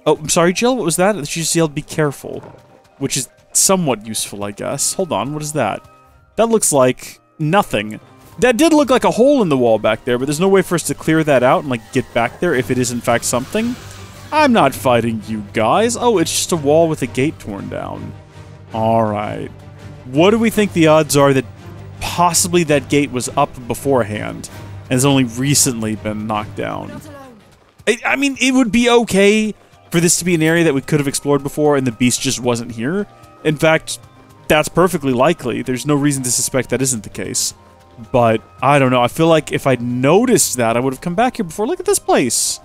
Oh, I'm sorry, Jill, what was that? She just yelled, be careful. Which is somewhat useful, I guess. Hold on, what is that? That looks like nothing. That did look like a hole in the wall back there, but there's no way for us to clear that out and, like, get back there if it is, in fact, something. I'm not fighting you guys. Oh, it's just a wall with a gate torn down. Alright. What do we think the odds are that possibly that gate was up beforehand and has only recently been knocked down? I mean, it would be okay for this to be an area that we could have explored before and the beast just wasn't here. In fact, that's perfectly likely. There's no reason to suspect that isn't the case. But, I don't know, I feel like if I'd noticed that, I would have come back here before. Look at this place!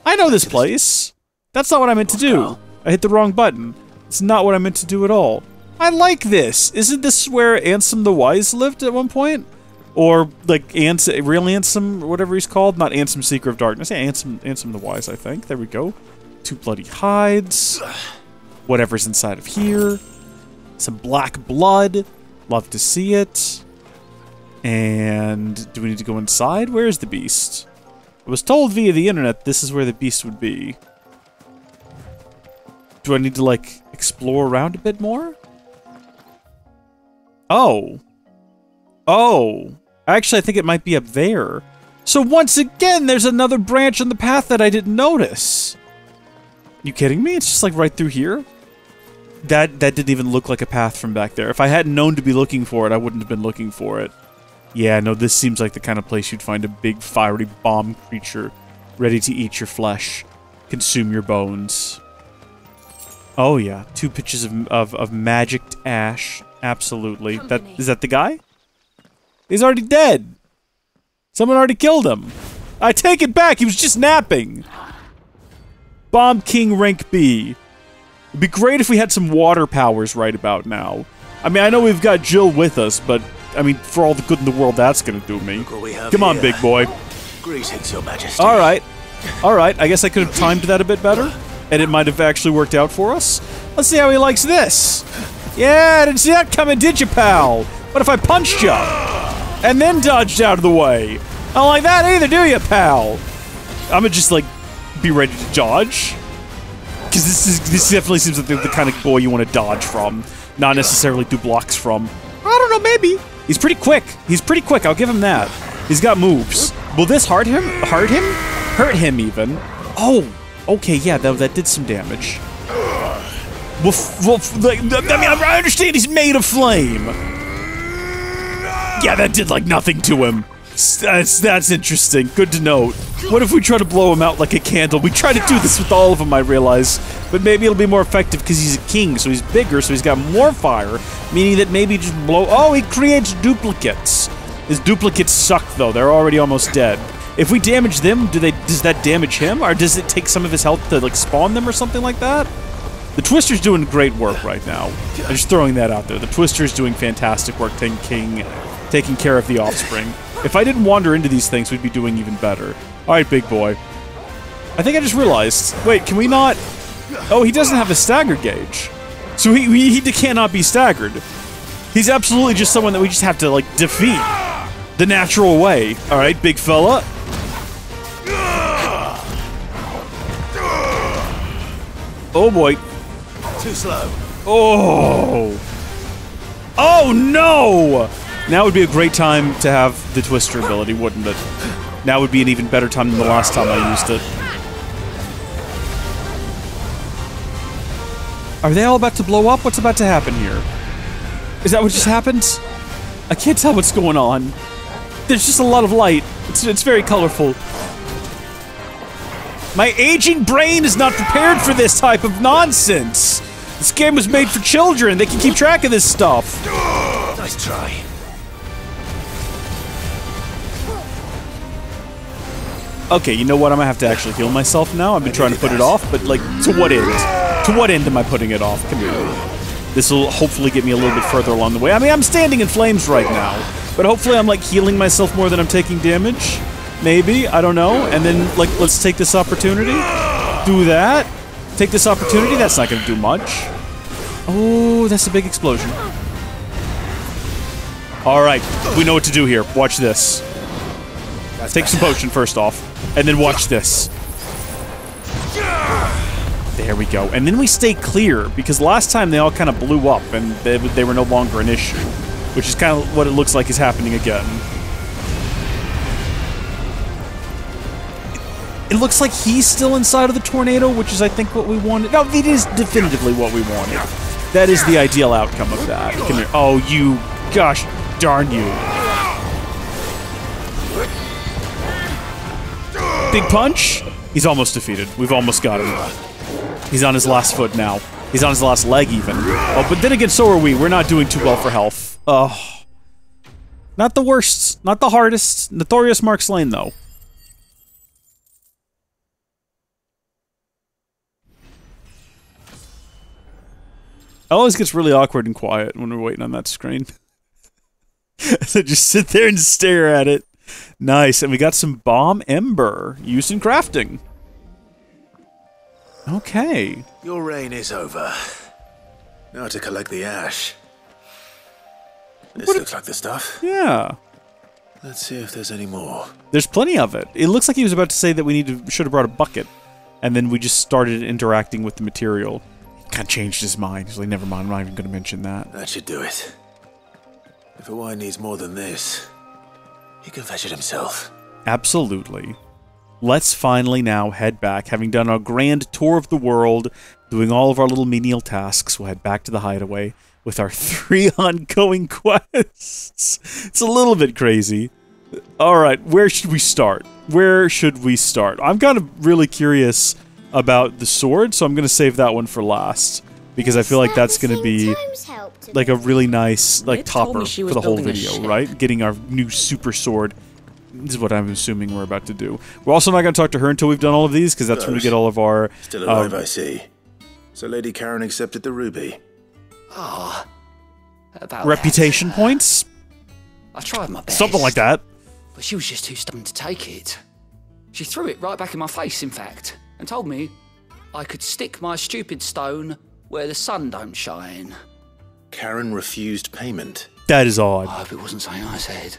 I know this place! That's not what I meant to do! I hit the wrong button. It's not what I meant to do at all. I like this! Isn't this where Ansem the Wise lived at one point? Or, like, real Ansem, or whatever he's called? Not Ansem Seeker of Darkness. Yeah, Ansem the Wise, I think. There we go. 2 bloody hides. Whatever's inside of here. Some black blood. Love to see it. And do we need to go inside? Where is the beast? I was told via the internet this is where the beast would be. Do I need to, like, explore around a bit more? Oh. Oh. Actually, I think it might be up there. So once again, there's another branch on the path that I didn't notice. You kidding me? It's just, like, right through here? That didn't even look like a path from back there. If I hadn't known to be looking for it, I wouldn't have been looking for it. Yeah, no, this seems like the kind of place you'd find a big, fiery bomb creature ready to eat your flesh, consume your bones. Oh, yeah. 2 pitches of magicked ash. Absolutely. Is that the guy? He's already dead. Someone already killed him. I take it back. He was just napping. Bomb King rank B. It'd be great if we had some water powers right about now. I mean, I know we've got Jill with us, but... I mean, for all the good in the world that's gonna do me. Come on, big boy. Greetings, Your Majesty. Alright. Alright, I guess I could have timed that a bit better, and it might have actually worked out for us. Let's see how he likes this. Yeah, didn't see that coming, did you, pal? What if I punched you? And then dodged out of the way? I don't like that either, do you, pal? I'm gonna just, like, be ready to dodge. Because this definitely seems like the kind of boy you want to dodge from, not necessarily do blocks from. I don't know, maybe. He's pretty quick. He's pretty quick, I'll give him that. He's got moves. Will this hurt him? Hurt him? Hurt him, even. Oh, okay, yeah, that did some damage. Well, I mean, I understand he's made of flame. Yeah, that did, like, nothing to him. That's interesting. Good to note. What if we try to blow him out like a candle? We try to do this with all of them, I realize. But maybe it'll be more effective because he's a king, so he's bigger, so he's got more fire. Meaning that maybe just blow... Oh, he creates duplicates. His duplicates suck, though. They're already almost dead. If we damage them, does that damage him? Or does it take some of his health to, like, spawn them or something like that? The Twister's doing great work right now. I'm just throwing that out there. The Twister's doing fantastic work taking care of the offspring. If I didn't wander into these things, we'd be doing even better. Alright, big boy. I think I just realized. Wait, can we not? Oh, he doesn't have a stagger gauge. So he cannot be staggered. He's absolutely just someone that we just have to, like, defeat the natural way. All right, big fella. Oh, boy. Too slow. Oh. Oh, no! Now would be a great time to have the Twister ability, wouldn't it? Now would be an even better time than the last time I used it. Are they all about to blow up? What's about to happen here? Is that what just happened? I can't tell what's going on. There's just a lot of light. It's very colorful. My aging brain is not prepared for this type of nonsense. This game was made for children. They can keep track of this stuff. Nice try. Okay, you know what? I'm gonna have to actually heal myself now. I've been trying to put it off, but, like, to what end? To what end am I putting it off? Come here. This will hopefully get me a little bit further along the way. I mean, I'm standing in flames right now, but hopefully I'm, like, healing myself more than I'm taking damage. Maybe, I don't know. And then, like, let's take this opportunity. Do that. Take this opportunity. That's not gonna do much. Oh, that's a big explosion. Alright, we know what to do here. Watch this. Take some potion first off, and then watch this. There we go. And then we stay clear, because last time they all kind of blew up, and they were no longer an issue. Which is kind of what it looks like is happening again. It looks like he's still inside of the tornado, which is, I think, what we wanted. No, it is definitively what we wanted. That is the ideal outcome of that. Come here. Oh, you... Gosh darn you. Big punch. He's almost defeated. We've almost got him. He's on his last foot now. He's on his last leg, even. Oh, but then again, so are we. We're not doing too well for health. Oh. Not the worst. Not the hardest. Notorious Mark Slain, though. It always gets really awkward and quiet when we're waiting on that screen. So just sit there and stare at it. Nice, and we got some bomb ember used in crafting. Okay. Your reign is over. Now to collect the ash. This looks like the stuff. Yeah. Let's see if there's any more. There's plenty of it. It looks like he was about to say that we should have brought a bucket, and then we just started interacting with the material. Kind of changed his mind. He's like, never mind, I'm not even going to mention that. That should do it. If a wine needs more than this, he can fetch it himself. Absolutely. Let's finally now head back. Having done our grand tour of the world, doing all of our little menial tasks, we'll head back to the hideaway with our 3 ongoing quests. It's a little bit crazy. Alright, where should we start? Where should we start? I'm kind of really curious about the sword, so I'm going to save that one for last. Because I feel like that's going to be like a really nice like topper for the whole video, right? Getting our new super sword. This is what I'm assuming we're about to do. We're also not going to talk to her until we've done all of these, because that's when we get all of our... Still alive, I see. So Lady Karen accepted the ruby. Ah. Reputation points? I tried my best. Something like that. But she was just too stubborn to take it. She threw it right back in my face, in fact, and told me I could stick my stupid stone where the sun don't shine. Karen refused payment. That is odd. I hope it wasn't something I said.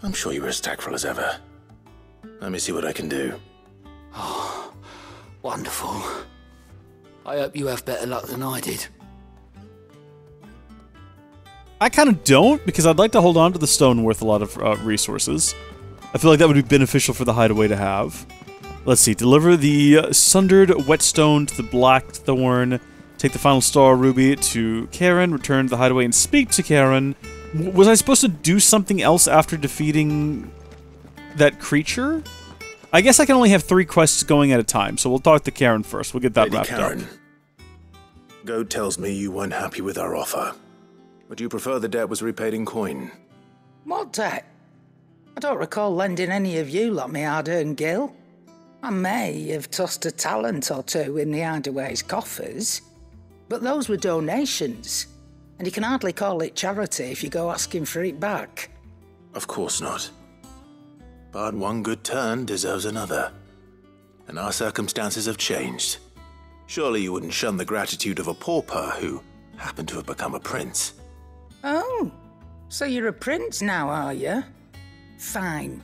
I'm sure you were as tactful as ever. Let me see what I can do. Oh, wonderful. I hope you have better luck than I did. I kind of don't, because I'd like to hold on to the stone worth a lot of resources. I feel like that would be beneficial for the hideaway to have. Let's see. Deliver the sundered whetstone to the blackthorn. Take the final star ruby to Karen. Return to the hideaway and speak to Karen. Was I supposed to do something else after defeating that creature? I guess I can only have 3 quests going at a time, so we'll talk to Karen first. We'll get that wrapped up. Goad tells me you weren't happy with our offer. Would you prefer the debt was repaid in coin? What debt? I don't recall lending any of you like me hard-earned gil. I may have tossed a talent or 2 in the hideaway's coffers, but those were donations, and you can hardly call it charity if you go asking for it back. Of course not. But one good turn deserves another. and our circumstances have changed. Surely you wouldn't shun the gratitude of a pauper who happened to have become a prince. Oh, so you're a prince now, are you? Fine.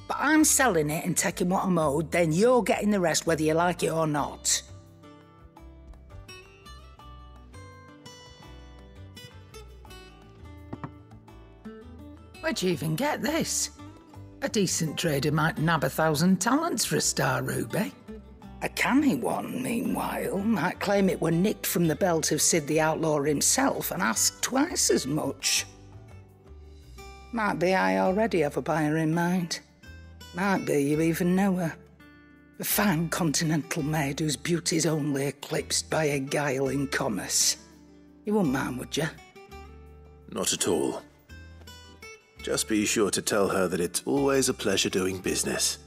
But I'm selling it and taking what I'm owed, then you're getting the rest whether you like it or not. Where'd you even get this? A decent trader might nab 1,000 talents for a star ruby. A canny one, meanwhile, might claim it were nicked from the belt of Sid the Outlaw himself and ask twice as much. Might be I already have a buyer in mind. Might be you even know her. A fine continental maid whose beauty's only eclipsed by a guile in commerce. You wouldn't mind, would you? Not at all. Just be sure to tell her that it's always a pleasure doing business.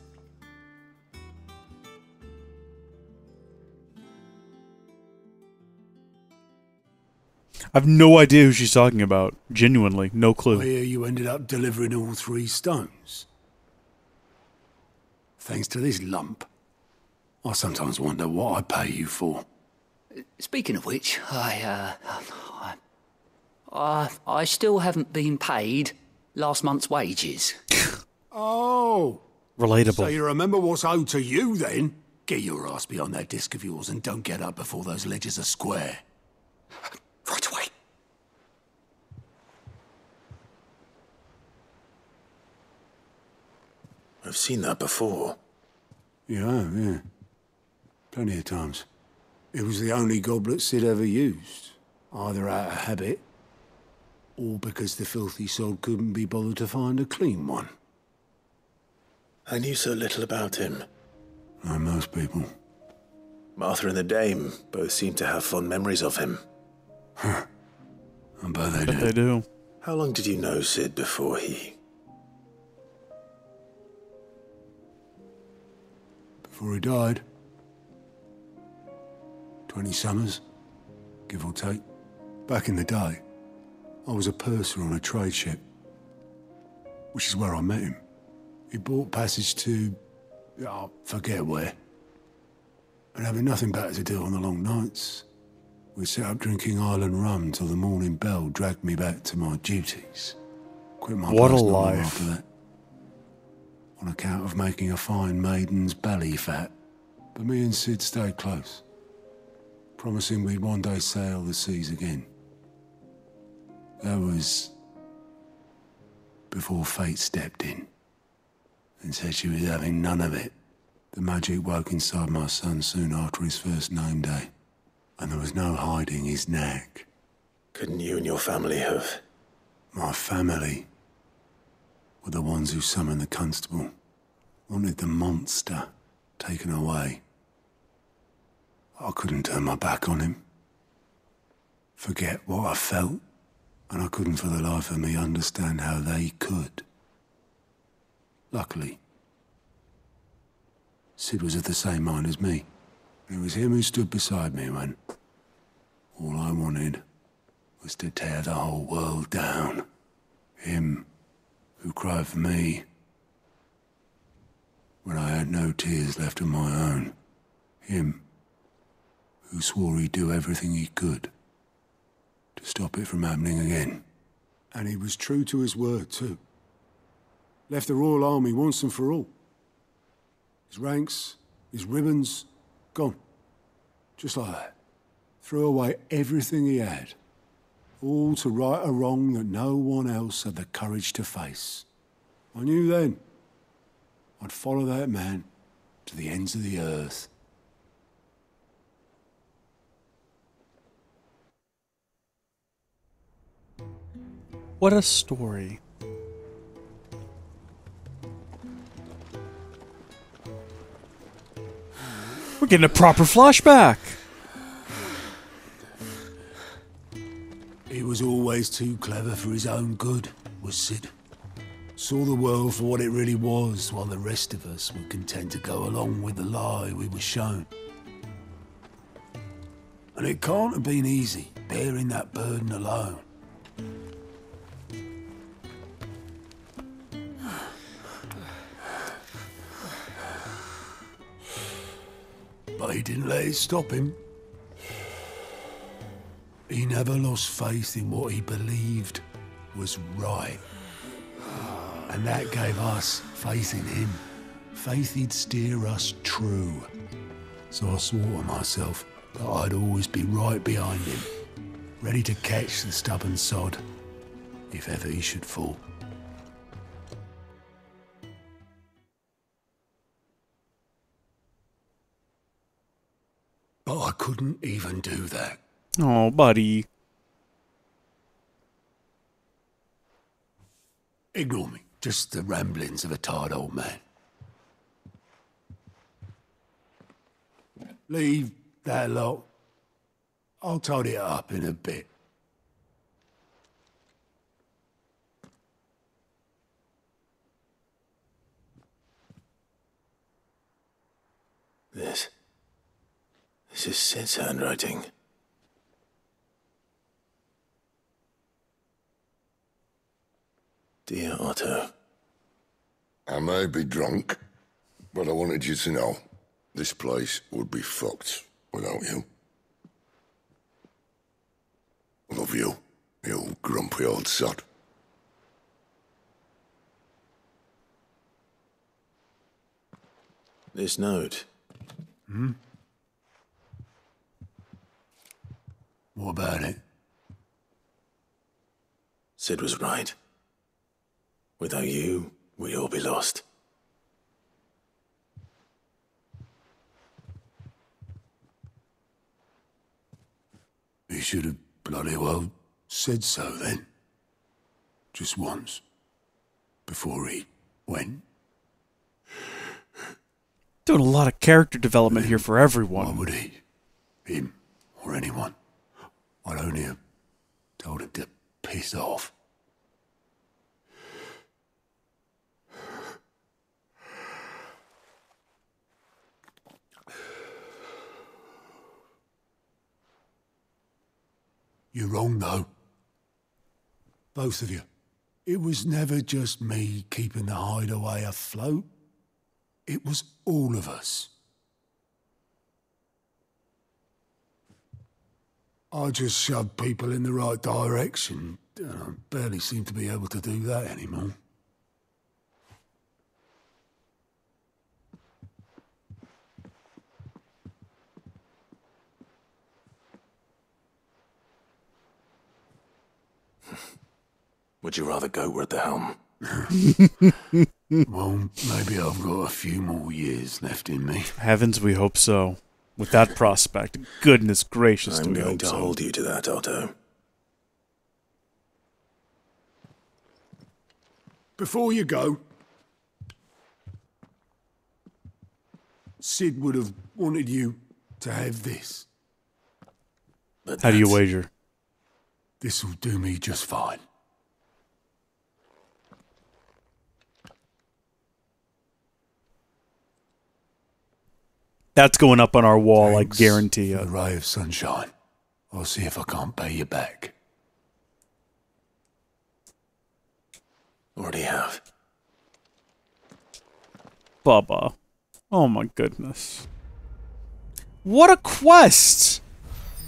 I've no idea who she's talking about. Genuinely, no clue. I hear you ended up delivering all 3 stones. Thanks to this lump. I sometimes wonder what I pay you for. Speaking of which, I still haven't been paid last month's wages. Oh! Relatable. So you remember what's owed to you, then? Get your ass behind that disc of yours and don't get up before those ledgers are square. Right away. I've seen that before. Yeah. Plenty of times. It was the only goblet Sid ever used. Either out of habit, or because the filthy sod couldn't be bothered to find a clean one. I knew so little about him. Like most people. Martha and the Dame both seem to have fond memories of him. Huh. I bet they do. They do. How long did you know Sid before Before he died? 20 summers, give or take. Back in the day, I was a purser on a trade ship, which is where I met him. He bought passage to, I forget where. And having nothing better to do on the long nights, we sat up drinking island rum till the morning bell dragged me back to my duties. Quit my what a post not long life. after that, on account of making a fine maiden's belly fat. But me and Sid stayed close, promising we'd one day sail the seas again. That was before fate stepped in and said she was having none of it. The magic woke inside my son soon after his first name day, and there was no hiding his knack. Couldn't you and your family have? My family were the ones who summoned the constable, wanted the monster taken away. I couldn't turn my back on him, forget what I felt, and I couldn't for the life of me understand how they could. Luckily, Sid was of the same mind as me. It was him who stood beside me when all I wanted was to tear the whole world down. Him who cried for me when I had no tears left of my own. Him who swore he'd do everything he could to stop it from happening again. And he was true to his word, too. Left the Royal Army once and for all. His ranks, his ribbons, gone. Just like that. Threw away everything he had. All to right a wrong that no one else had the courage to face. I knew then I'd follow that man to the ends of the earth. What a story. We're getting a proper flashback. He was always too clever for his own good, was Sid. Saw the world for what it really was, while the rest of us were content to go along with the lie we were shown. And it can't have been easy, bearing that burden alone. but he didn't let it stop him. He never lost faith in what he believed was right. And that gave us faith in him. Faith he'd steer us true. So I swore to myself that I'd always be right behind him, ready to catch the stubborn sod, if ever he should fall. But I couldn't even do that. Oh, buddy. Ignore me. Just the ramblings of a tired old man. Leave that lot. I'll tidy it up in a bit. This is Sid's handwriting. Dear Otto. I may be drunk, but I wanted you to know this place would be fucked without you. Love you, you grumpy old sod. This note. What about it? Sid was right. Without you, we'd all be lost. He should have bloody well said so then. Just once. Before he went. Doing a lot of character development here for everyone. Why would he? Him or anyone. I'd only have told him to piss off. You're wrong, though. Both of you. It was never just me keeping the hideaway afloat. It was all of us. I just shoved people in the right direction, and I barely seem to be able to do that anymore. Would you rather go at the helm? Well, maybe I've got a few more years left in me. Heavens, we hope so. With that prospect, goodness gracious, I'm going to hold you to that, Otto. Before you go, Sid would have wanted you to have this. How do you wager? This'll do me just fine. That's going up on our wall, I guarantee you. A ray of sunshine. I'll see if I can't pay you back. Already have. Bubba. Oh my goodness. What a quest!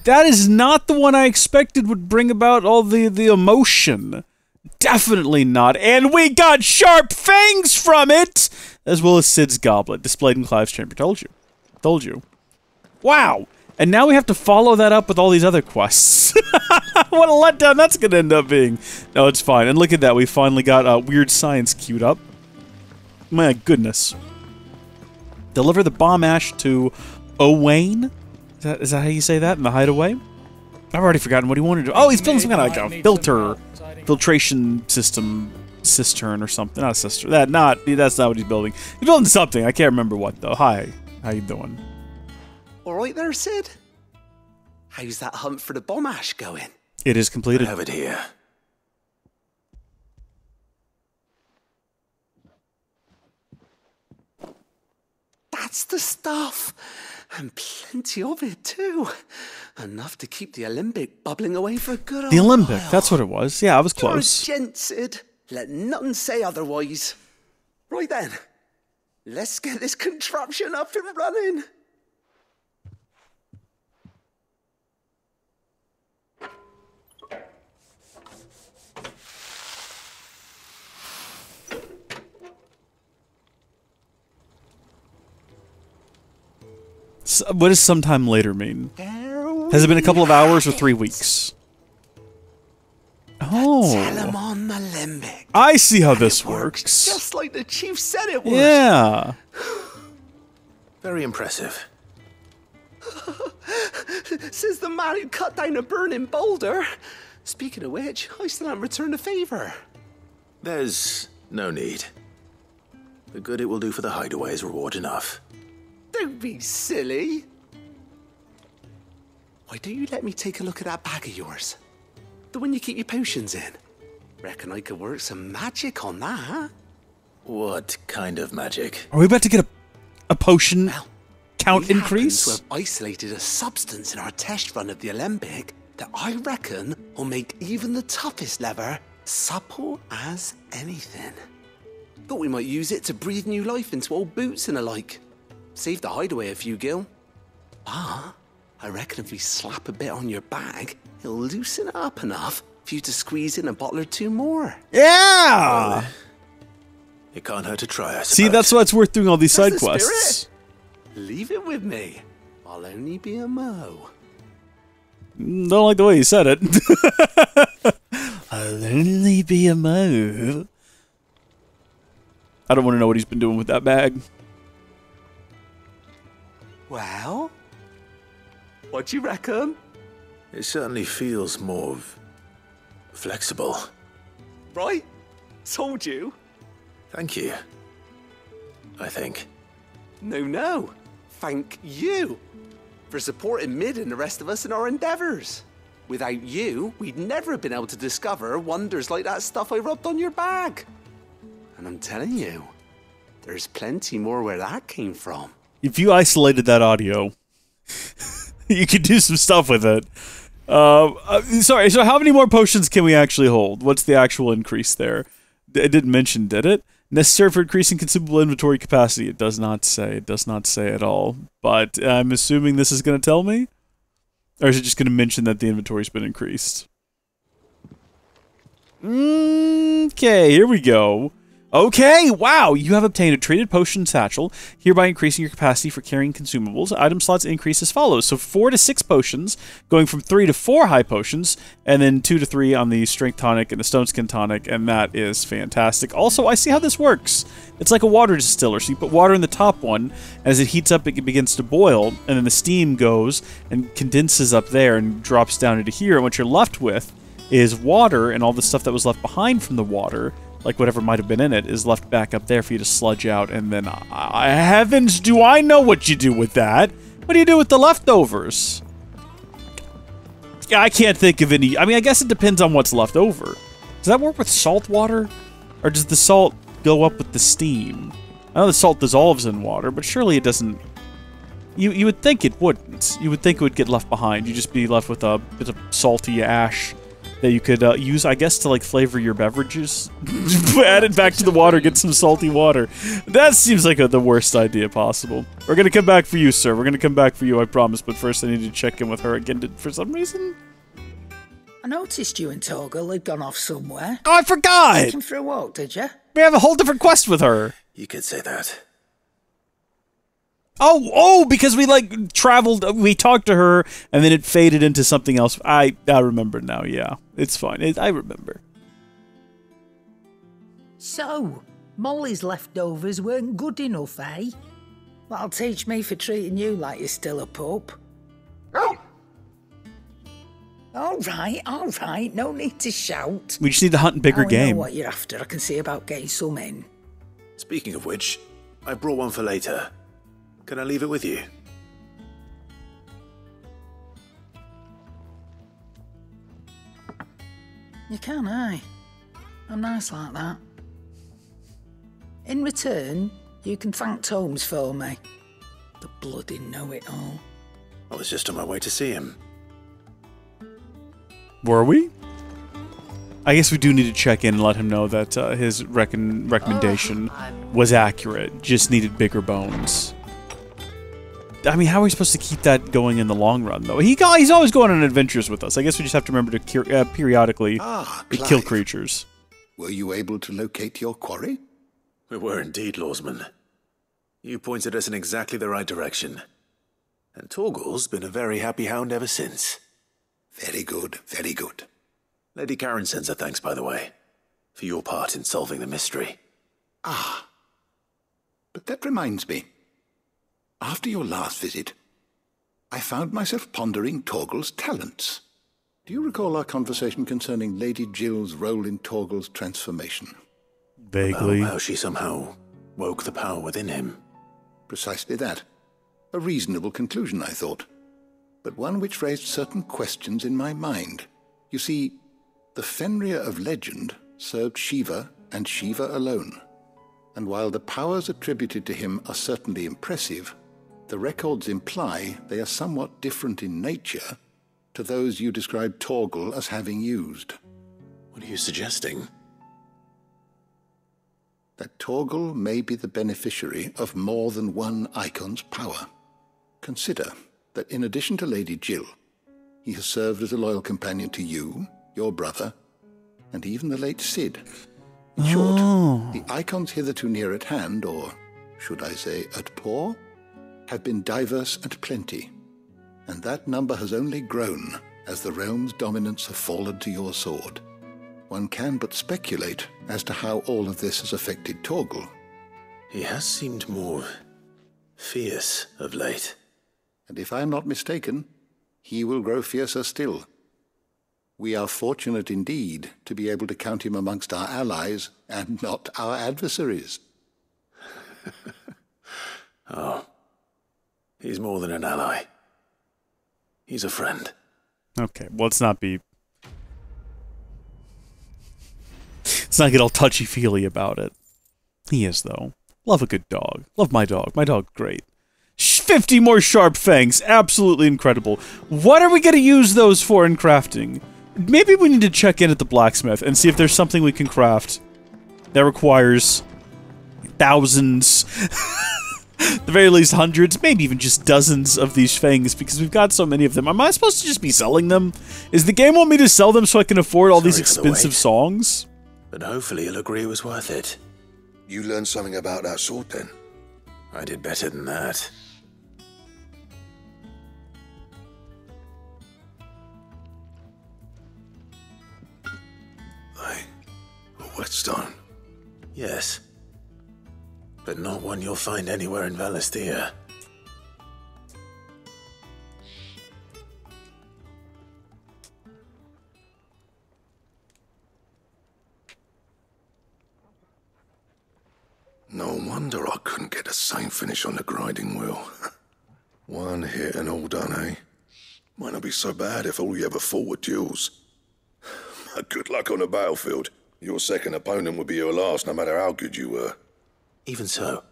That is not the one I expected would bring about all the emotion. Definitely not. And we got sharp fangs from it! As well as Sid's goblet, displayed in Clive's chamber. Told you. Wow. And now we have to follow that up with all these other quests. What a letdown that's going to end up being. No, it's fine. And look at that. We finally got weird science queued up. My goodness. Deliver the bomb ash to Owain? Is that how you say that in the hideaway? I've already forgotten what he wanted to do. Oh, he's building some kind of like a filtration system, cistern or something. Not a cistern. That's not what he's building. He's building something. I can't remember what though. Hi. How you doing? All right there, Sid? How's that hunt for the bomb ash going? It is completed. I have it here. That's the stuff. And plenty of it, too. Enough to keep the Olympic bubbling away for a good The old Olympic, while. that's what it was. Yeah, I was close. You're a gent, Sid. Let nothing say otherwise. Right then. Let's get this contraption up and running. What does sometime later mean? Has it been a couple of hours or 3 weeks? Oh. Tell him on the limbic. I see how this works. Just like the chief said it would. Yeah. Very impressive. Says the man who cut down a burning boulder. Speaking of which, I still haven't returned the favor. There's no need. The good it will do for the hideaway is reward enough. Don't be silly. Why don't you let me take a look at that bag of yours? The one you keep your potions in. Reckon I could work some magic on that. What kind of magic? Are we about to get a potion count increase? We happen to have isolated a substance in our test run of the Alembic that I reckon will make even the toughest lever supple as anything. Thought we might use it to breathe new life into old boots and the like. Save the hideaway a few gil. Ah, I reckon if we slap a bit on your bag, it'll loosen it up enough for you to squeeze in a bottle or two more. Yeah! Well, it can't hurt to try, I suppose. See, that's why it's worth doing all these side quests. Leave it with me. I'll only be a mo. Don't like the way you said it. I'll only be a mo. I don't want to know what he's been doing with that bag. Well, what do you reckon? It certainly feels more flexible. Right? Told you. Thank you. I think. No. Thank you for supporting Mid and the rest of us in our endeavors. Without you, we'd never have been able to discover wonders like that stuff I rubbed on your bag. And I'm telling you, there's plenty more where that came from. If you isolated that audio, you could do some stuff with it. Sorry, so how many more potions can we actually hold? What's the actual increase there? It didn't mention, did it? Necessary for increasing consumable inventory capacity. It does not say. It does not say at all. But I'm assuming this is going to tell me? Or is it just going to mention that the inventory's been increased? Okay, here we go. Okay, wow, you have obtained a traded potion satchel, hereby increasing your capacity for carrying consumables. Item slots increase as follows. So 4 to 6 potions, going from 3 to 4 high potions, and then 2 to 3 on the strength tonic and the stone skin tonic, and that is fantastic. Also, I see how this works. It's like a water distiller. So you put water in the top one, as it heats up, it begins to boil, and then the steam goes and condenses up there and drops down into here, and what you're left with is water, and all the stuff that was left behind from the water, like whatever might have been in it, is left back up there for you to sludge out, and then, heavens, do I know what you do with that? What do you do with the leftovers? Yeah, I can't think of any. I mean, I guess it depends on what's left over. Does that work with salt water? Or does the salt go up with the steam? I know the salt dissolves in water, but surely it doesn't. You would think it wouldn't. You would think it would get left behind. You'd just be left with a bit of salty ash that you could use, I guess, to like flavor your beverages. Add it back to the water, get some salty water. That seems like the worst idea possible. We're gonna come back for you, sir. We're gonna come back for you, I promise. But first I need to check in with her again for some reason. I noticed you and Torgal had gone off somewhere. Oh, I forgot! Taking for a walk, did you? We have a whole different quest with her. You could say that. Oh, because we like traveled, we talked to her, and then it faded into something else. I remember now, yeah. It's fine, I remember. So, Molly's leftovers weren't good enough, eh? That'll teach me for treating you like you're still a pup. All right, no need to shout. We just need to hunt bigger game. I know what you're after, I can see about getting some in. Speaking of which, I brought one for later. Can I leave it with you? You can, aye. I'm nice like that. In return, you can thank Tomes for me. The bloody know-it-all. I was just on my way to see him. Were we? I guess we do need to check in and let him know that his recommendation was accurate. Just needed bigger bones. I mean, how are we supposed to keep that going in the long run, though? He's always going on adventures with us. I guess we just have to remember to periodically kill creatures. Were you able to locate your quarry? We were indeed, Lawsman. You pointed us in exactly the right direction. And Torgal's been a very happy hound ever since. Very good, very good. Lady Karen sends her thanks, by the way, for your part in solving the mystery. Ah. But that reminds me. After your last visit, I found myself pondering Torgal's talents. Do you recall our conversation concerning Lady Jill's role in Torgal's transformation? Vaguely. About how she somehow woke the power within him. Precisely that. A reasonable conclusion, I thought, but one which raised certain questions in my mind. You see, the Fenrir of legend served Shiva and Shiva alone, and while the powers attributed to him are certainly impressive, the records imply they are somewhat different in nature to those you described Torgal as having used. What are you suggesting? That Torgal may be the beneficiary of more than one icon's power. Consider that in addition to Lady Jill, he has served as a loyal companion to you, your brother, and even the late Cid. In short, the icons hitherto near at hand, or should I say at paw, have been diverse and plenty, and that number has only grown as the realm's dominance have fallen to your sword. One can but speculate as to how all of this has affected Torgal. He has seemed more fierce of late. And if I am not mistaken, he will grow fiercer still. We are fortunate indeed to be able to count him amongst our allies and not our adversaries. Oh, he's more than an ally. He's a friend. Okay, well, let's not be... Let's not get all touchy-feely about it. He is, though. Love a good dog. Love my dog. My dog, great. 50 more sharp fangs. Absolutely incredible. What are we going to use those for in crafting? Maybe we need to check in at the blacksmith and see if there's something we can craft that requires thousands, at the very least hundreds, maybe even just dozens of these fangs, because we've got so many of them. Am I supposed to just be selling them? Is the game want me to sell them so I can afford all these expensive songs? But hopefully he'll agree it was worth it. You learned something about that sword, then? I did better than that. A whetstone? Yes. But not one you'll find anywhere in Valisthea. No wonder I couldn't get the same finish on the grinding wheel. One hit and all done, eh? Might not be so bad if all you ever fought were duels. Good luck on the battlefield. Your second opponent would be your last, no matter how good you were. Even so,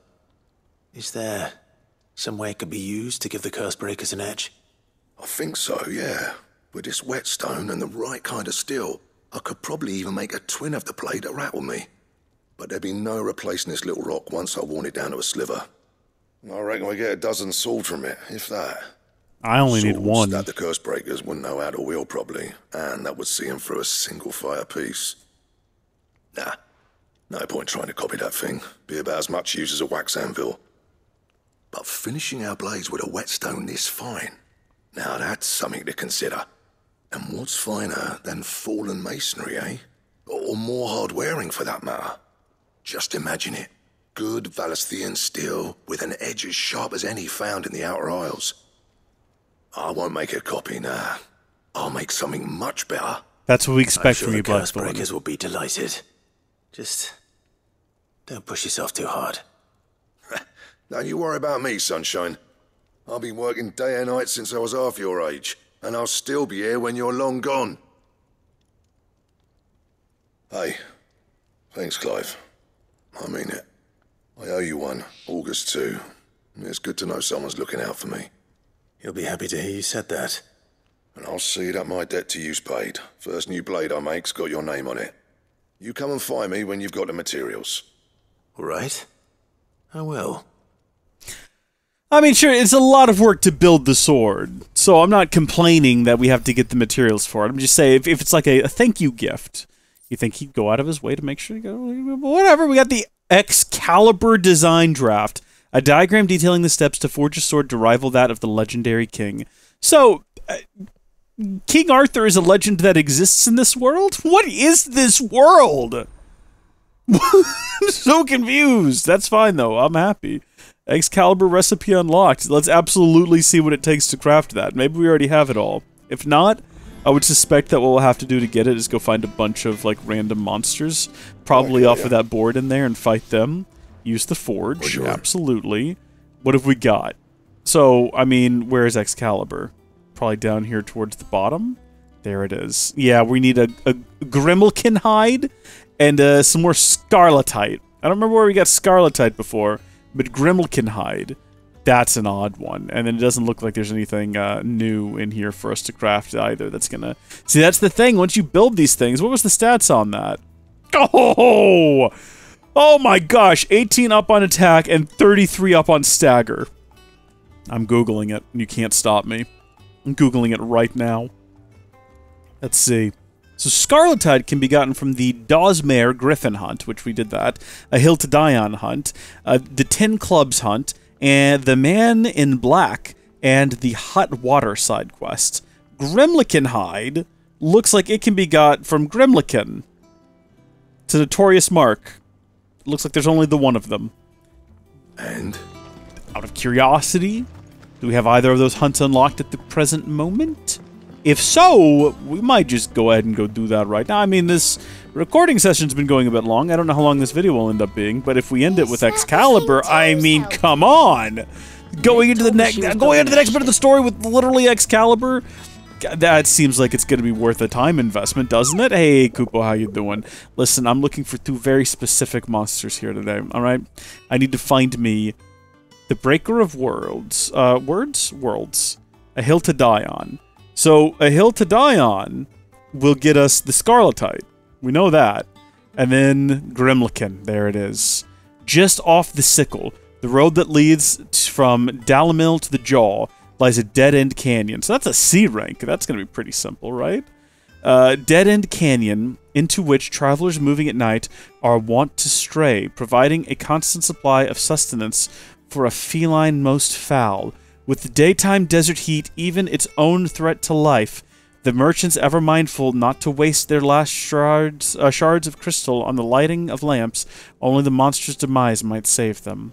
is there some way it could be used to give the curse breakers an edge? I think so, yeah. With this whetstone and the right kind of steel, I could probably even make a twin of the blade that rattled me. But there'd be no replacing this little rock once I worn it down to a sliver. I reckon we get a dozen swords from it, if that. I only need one. That the curse breakers wouldn't know how to wield properly, and that would see them through a single fire piece. Nah, no point trying to copy that thing. Be about as much use as a wax anvil. But finishing our blades with a whetstone this fine, now that's something to consider. And what's finer than fallen masonry, eh? Or more hard-wearing, for that matter. Just imagine it. Good Valisthean steel with an edge as sharp as any found in the Outer Isles. I won't make a copy, nah. I'll make something much better. That's what we expect from you, Blackthorn. The breakers will be delighted. Just don't push yourself too hard. Don't you worry about me, sunshine. I've been working day and night since I was half your age, and I'll still be here when you're long gone. Hey, thanks, Clive. I mean it. I owe you one, August too. It's good to know someone's looking out for me. He'll be happy to hear you said that. And I'll see that my debt to you's paid. First new blade I make's got your name on it. You come and find me when you've got the materials. All right. I will. I mean, sure, it's a lot of work to build the sword, so I'm not complaining that we have to get the materials for it. I'm just saying, if it's like a thank you gift, you think he'd go out of his way to make sure you go, whatever, we got the Excalibur design draft. A diagram detailing the steps to forge a sword to rival that of the legendary king. So, King Arthur is a legend that exists in this world? What is this world? I'm so confused. That's fine, though. I'm happy. Excalibur recipe unlocked. Let's absolutely see what it takes to craft that. Maybe we already have it all. If not, I would suspect that what we'll have to do to get it is go find a bunch of, like, random monsters, probably off of that board in there, and fight them. Use the forge, absolutely. What have we got? So, I mean, where is Excalibur? Probably down here towards the bottom. There it is. Yeah, we need a Grimmelkin hide and some more Scarletite. I don't remember where we got Scarletite before, but Grimmelkin hide. That's an odd one. And then it doesn't look like there's anything new in here for us to craft either that's gonna... See, that's the thing. Once you build these things, what was the stats on that? Oh! Oh my gosh, 18 up on attack and 33 up on stagger. I'm Googling it, and you can't stop me. I'm Googling it right now. Let's see. So Scarletide can be gotten from the Dawsmare Griffin hunt, which we did that, a Hill to Die On hunt, the 10 Clubs hunt, and the Man in Black, and the Hot Water side quest. Grimlikin hide looks like it can be got from Grimlikin. It's a notorious mark. Looks like there's only the one of them. And? Out of curiosity, do we have either of those hunts unlocked at the present moment? If so, we might just go ahead and go do that right now. I mean, this recording session's been going a bit long. I don't know how long this video will end up being, but if we end it with Excalibur, I mean, come on! Going into the next bit of the story with literally Excalibur, that seems like it's going to be worth a time investment, doesn't it? Hey, Kupo, how you doing? Listen, I'm looking for two very specific monsters here today, alright? I need to find me the Breaker of Worlds. Worlds. A Hill to Die On. So, a Hill to Die On will get us the Scarletite. We know that. And then Grimlikin. There it is. Just off the Sickle, the road that leads from Dalamil to the Jaw lies a dead-end canyon. So that's a C rank. That's going to be pretty simple, right? Dead-end canyon into which travelers moving at night are wont to stray, providing a constant supply of sustenance for a feline most foul. With the daytime desert heat even its own threat to life, the merchants ever mindful not to waste their last shards of crystal on the lighting of lamps, only the monster's demise might save them.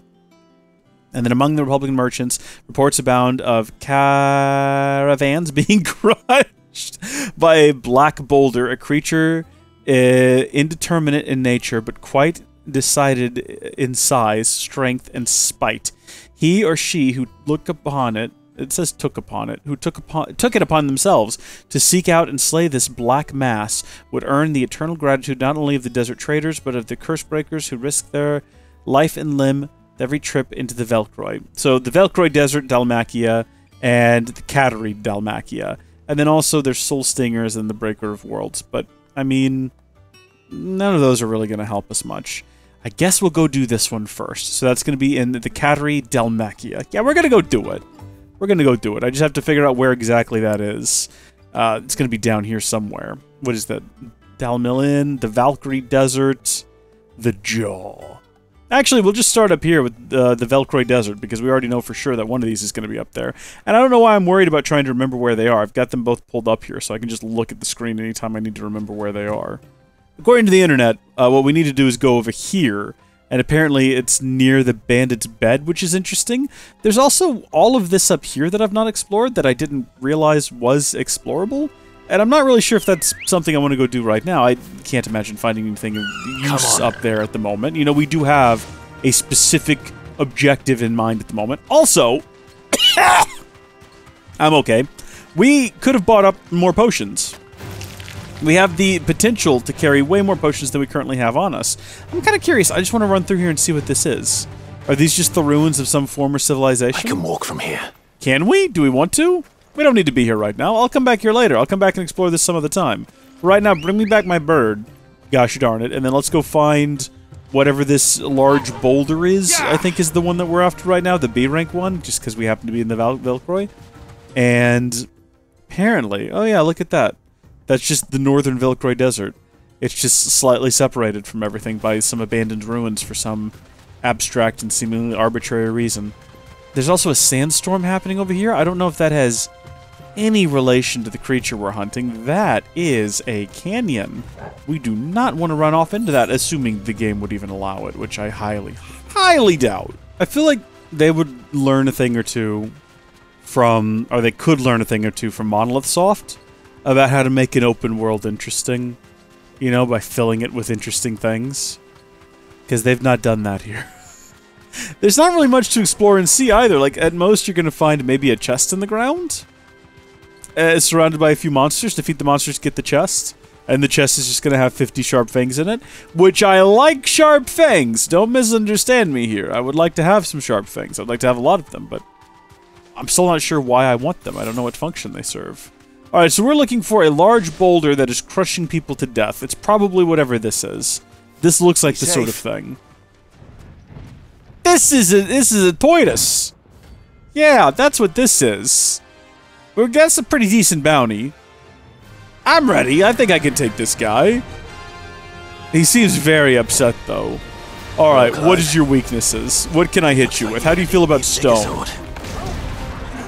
And then among the Republican merchants, reports abound of caravans being crushed by a black boulder, a creature indeterminate in nature, but quite decided in size, strength, and spite. He or she who look upon it, it says took upon it, who took it upon themselves to seek out and slay this black mass would earn the eternal gratitude not only of the desert traders, but of the curse breakers who risk their life and limb every trip into the Velcroy. So the Velcroy Desert, Dalmacia, and the Cattery, Dalmacia. And then also there's Soul Stingers and the Breaker of Worlds. But, I mean, none of those are really going to help us much. I guess we'll go do this one first. So that's going to be in the Cattery, Dalmacia. Yeah, we're going to go do it. We're going to go do it. I just have to figure out where exactly that is. It's going to be down here somewhere. What is that? Dalmilin, the Valkyrie Desert, the Jaw. Actually, we'll just start up here with the Velcroy Desert, because we already know for sure that one of these is going to be up there. And I don't know why I'm worried about trying to remember where they are. I've got them both pulled up here, so I can just look at the screen anytime I need to remember where they are. According to the internet, what we need to do is go over here, and apparently it's near the bandit's bed, which is interesting. There's also all of this up here that I've not explored that I didn't realize was explorable. And I'm not really sure if that's something I want to go do right now. I can't imagine finding anything of use up there at the moment. You know, we do have a specific objective in mind at the moment. Also, I'm okay. We could have bought up more potions. We have the potential to carry way more potions than we currently have on us. I'm kind of curious. I just want to run through here and see what this is. Are these just the ruins of some former civilization? I can walk from here. Can we? Do we want to? We don't need to be here right now. I'll come back here later. I'll come back and explore this some other time. Right now, bring me back my bird. Gosh darn it. And then let's go find whatever this large boulder is, I think is the one that we're after right now. The B rank one, just because we happen to be in the Velcroy. And apparently... Oh yeah, look at that. That's just the northern Velcroy Desert. It's just slightly separated from everything by some abandoned ruins for some abstract and seemingly arbitrary reason. There's also a sandstorm happening over here. I don't know if that has any relation to the creature we're hunting. That is a canyon. We do not want to run off into that, assuming the game would even allow it, which I highly, highly doubt. I feel like they would learn a thing or two from, or they could learn a thing or two from Monolith Soft about how to make an open world interesting, you know, by filling it with interesting things. Because they've not done that here. There's not really much to explore and see either. Like, at most, you're going to find maybe a chest in the ground. Surrounded by a few monsters. Defeat the monsters, get the chest. And the chest is just going to have 50 sharp fangs in it. Which I like sharp fangs. Don't misunderstand me here. I would like to have some sharp fangs. I'd like to have a lot of them, but I'm still not sure why I want them. I don't know what function they serve. Alright, so we're looking for a large boulder that is crushing people to death. It's probably whatever this is. This looks like the sort of thing. This is a tortoise. Yeah, that's what this is. Well, that's a pretty decent bounty. I'm ready. I think I can take this guy. He seems very upset, though. Alright, what is your weaknesses? What can I hit you with? How do you feel about stone?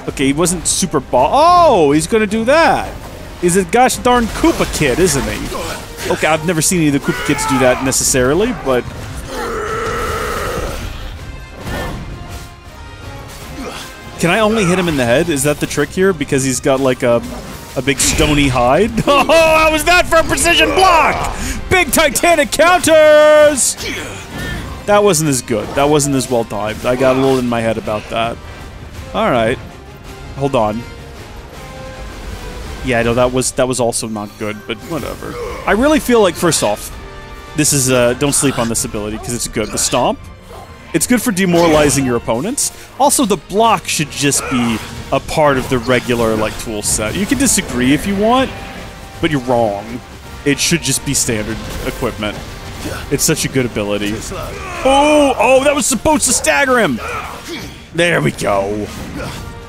Okay, he wasn't super oh, he's gonna do that. He's a gosh darn Koopa kid, isn't he? Okay, I've never seen any of the Koopa kids do that necessarily, but... Can I only hit him in the head? Is that the trick here? Because he's got like a big stony hide? Oh, how was that for a precision block? Big Titanic counters! That wasn't as good. That wasn't as well timed. I got a little in my head about that. Alright. Hold on. Yeah, no, that was also not good, but whatever. I really feel like, first off, this is, don't sleep on this ability, because it's good. The Stomp, it's good for demoralizing your opponents. Also, the block should just be a part of the regular, like, tool set. You can disagree if you want, but you're wrong. It should just be standard equipment. It's such a good ability. Oh, that was supposed to stagger him! There we go.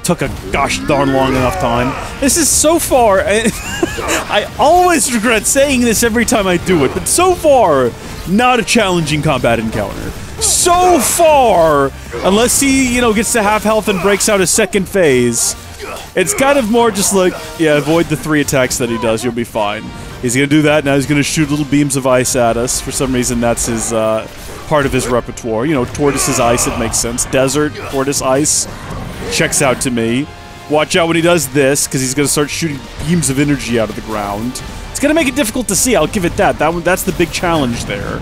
Took a gosh darn long enough time. This is so far... I always regret saying this every time I do it, but so far, not a challenging combat encounter. So far, unless he, you know, gets to half health and breaks out a second phase, it's kind of more just like, yeah, avoid the 3 attacks that he does, you'll be fine. He's gonna do that, now he's gonna shoot little beams of ice at us. For some reason, that's his, part of his repertoire. You know, tortoise's ice, it makes sense. Desert, tortoise, ice, checks out to me. Watch out when he does this, because he's gonna start shooting beams of energy out of the ground. It's gonna make it difficult to see, I'll give it that. That's the big challenge there.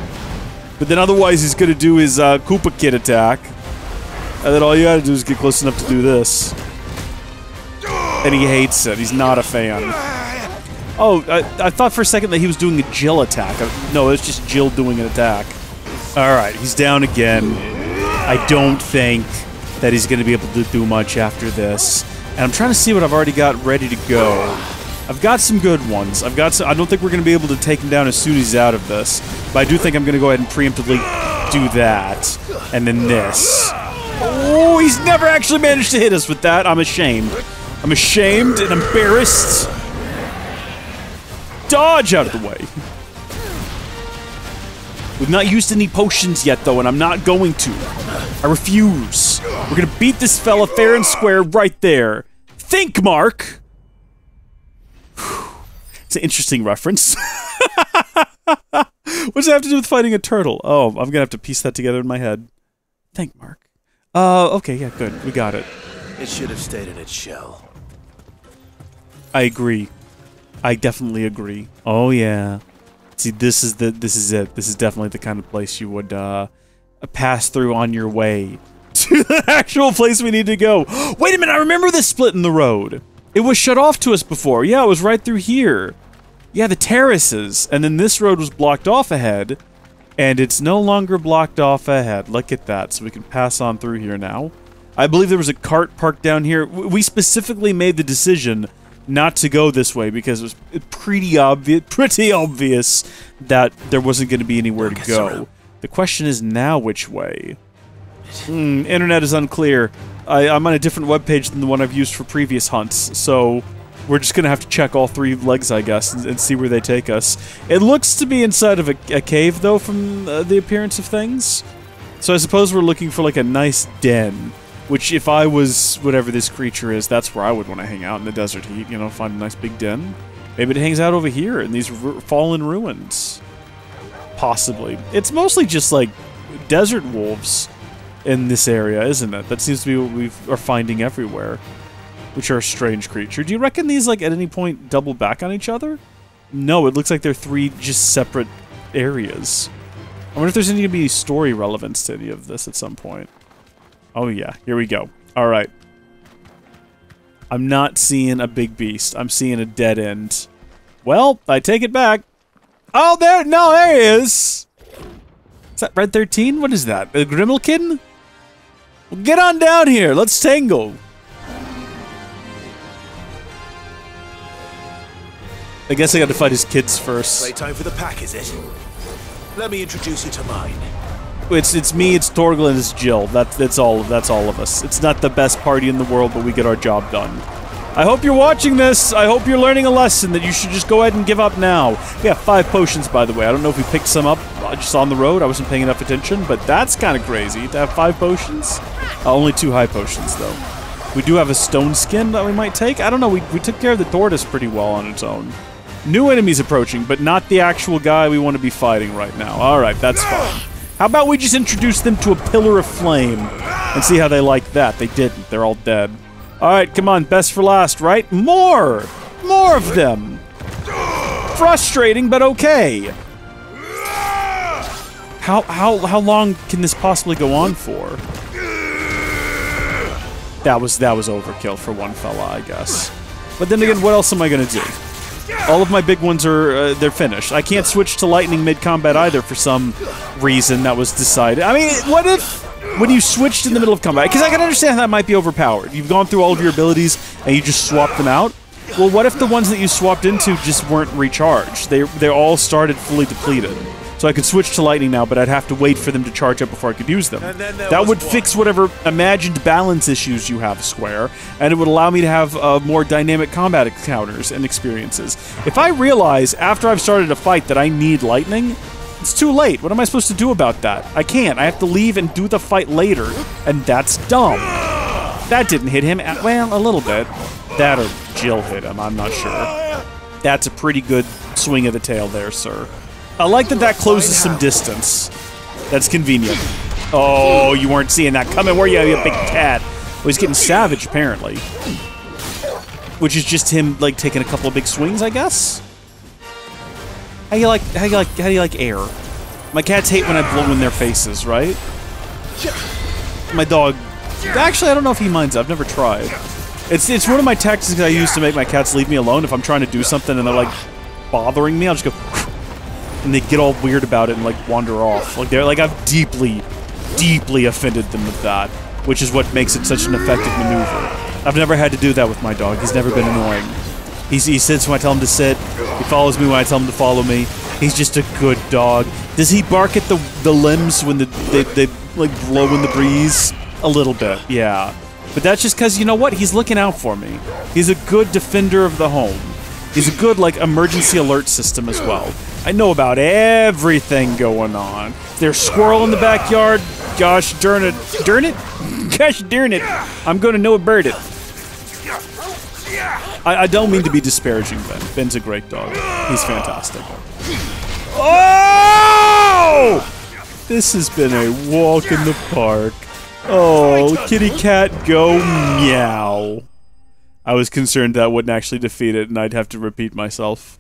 But then otherwise, he's gonna do his, Koopa Kid attack. And then all you gotta do is get close enough to do this. And he hates it, he's not a fan. Oh, I thought for a second that he was doing a Jill attack. No, it's just Jill doing an attack. Alright, he's down again. I don't think that he's going to be able to do much after this. And I'm trying to see what I've already got ready to go. I've got some good ones. I don't think we're going to be able to take him down as soon as he's out of this. But I do think I'm going to go ahead and preemptively do that. And then this. Oh, he's never actually managed to hit us with that. I'm ashamed. I'm ashamed and embarrassed. Dodge out of the way. We've not used any potions yet, though, and I'm not going to. I refuse. We're gonna beat this fella fair and square right there. Think, Mark! It's an interesting reference. What does it have to do with fighting a turtle? Oh, I'm gonna have to piece that together in my head. Think, Mark. Okay, yeah, good. We got it. It should have stayed in its shell. I agree. I definitely agree. Oh, yeah. See, this is it. This is definitely the kind of place you would pass through on your way to the actual place we need to go. Wait a minute, I remember this split in the road. It was shut off to us before. Yeah, it was right through here. Yeah, the terraces. And then this road was blocked off ahead. And it's no longer blocked off ahead. Look at that. So we can pass on through here now. I believe there was a cart parked down here. We specifically made the decision not to go this way because it was pretty obvious that there wasn't going to be anywhere to go. The question is now which way? Internet is unclear. I'm on a different webpage than the one I've used for previous hunts, so we're just going to have to check all 3 legs, I guess, and see where they take us. It looks to be inside of a cave, though, from the appearance of things. So I suppose we're looking for like a nice den, which if I was whatever this creature is, that's where I would want to hang out in the desert heat, you know, find a nice big den. Maybe it hangs out over here in these fallen ruins. Possibly. It's mostly just like desert wolves in this area, isn't it? That seems to be what we are finding everywhere, which are a strange creature. Do you reckon these like at any point double back on each other? No, it looks like they're three just separate areas. I wonder if there's any to be story relevance to any of this at some point. Oh yeah, here we go. Alright. I'm not seeing a big beast. I'm seeing a dead end. Well, I take it back. Oh, there he is! Is that Red XIII? What is that? A Grimmelkin? Well, get on down here. Let's tangle. I guess I got to fight his kids first. Playtime for the pack, is it? Let me introduce you to mine. It's me, it's Torgal, and it's Jill. That's all of us. It's not the best party in the world, but we get our job done. I hope you're watching this. I hope you're learning a lesson that you should just go ahead and give up now. We got 5 potions, by the way. I don't know if we picked some up just on the road. I wasn't paying enough attention, but that's kind of crazy to have 5 potions. Only 2 high potions, though. We do have a stone skin that we might take. I don't know. We took care of the tortoise pretty well on its own. New enemies approaching, but not the actual guy we want to be fighting right now. Alright, that's fine. How about we just introduce them to a pillar of flame and see how they like that? They didn't. They're all dead. Alright, come on. Best for last, right? More! More of them! Frustrating, but okay. How long can this possibly go on for? That was overkill for one fella, I guess. But then again, what else am I gonna do? All of my big ones are, they're finished. I can't switch to lightning mid-combat either for some reason that was decided. I mean, what if, when you switched in the middle of combat, because I can understand that might be overpowered. You've gone through all of your abilities and you just swapped them out. Well, what if the ones that you swapped into just weren't recharged? They all started fully depleted. So I could switch to lightning now, but I'd have to wait for them to charge up before I could use them. That would fix whatever imagined balance issues you have, Square, and it would allow me to have more dynamic combat encounters and experiences. If I realize after I've started a fight that I need lightning, it's too late. What am I supposed to do about that? I can't. I have to leave and do the fight later, and that's dumb. That didn't hit him. Well, a little bit. That or Jill hit him. I'm not sure. That's a pretty good swing of the tail there, sir. I like that closes some distance. That's convenient. Oh, you weren't seeing that coming, were you, you big cat? Well, he's getting savage, apparently. Which is just him, like, taking a couple of big swings, I guess? How do you like air? My cats hate when I blow in their faces, right? My dog... Actually, I don't know if he minds. I've never tried. It's one of my tactics I use to make my cats leave me alone. If I'm trying to do something and they're, like, bothering me, I'll just go... And they get all weird about it and, like, wander off. Like, they're like, I've deeply, deeply offended them with that, which is what makes it such an effective maneuver. I've never had to do that with my dog. He's never been annoying. He sits when I tell him to sit. He follows me when I tell him to follow me. He's just a good dog. Does he bark at the limbs when they like, blow in the breeze? A little bit, yeah. But that's just because, you know what? He's looking out for me. He's a good defender of the home. He's a good, like, emergency alert system as well. I know about everything going on. There's a squirrel in the backyard. Gosh darn it. Darn it? Gosh darn it. I'm going to know about it. I don't mean to be disparaging Ben. Ben's a great dog. He's fantastic. Oh! This has been a walk in the park. Oh, kitty cat, go meow. I was concerned that wouldn't actually defeat it, and I'd have to repeat myself.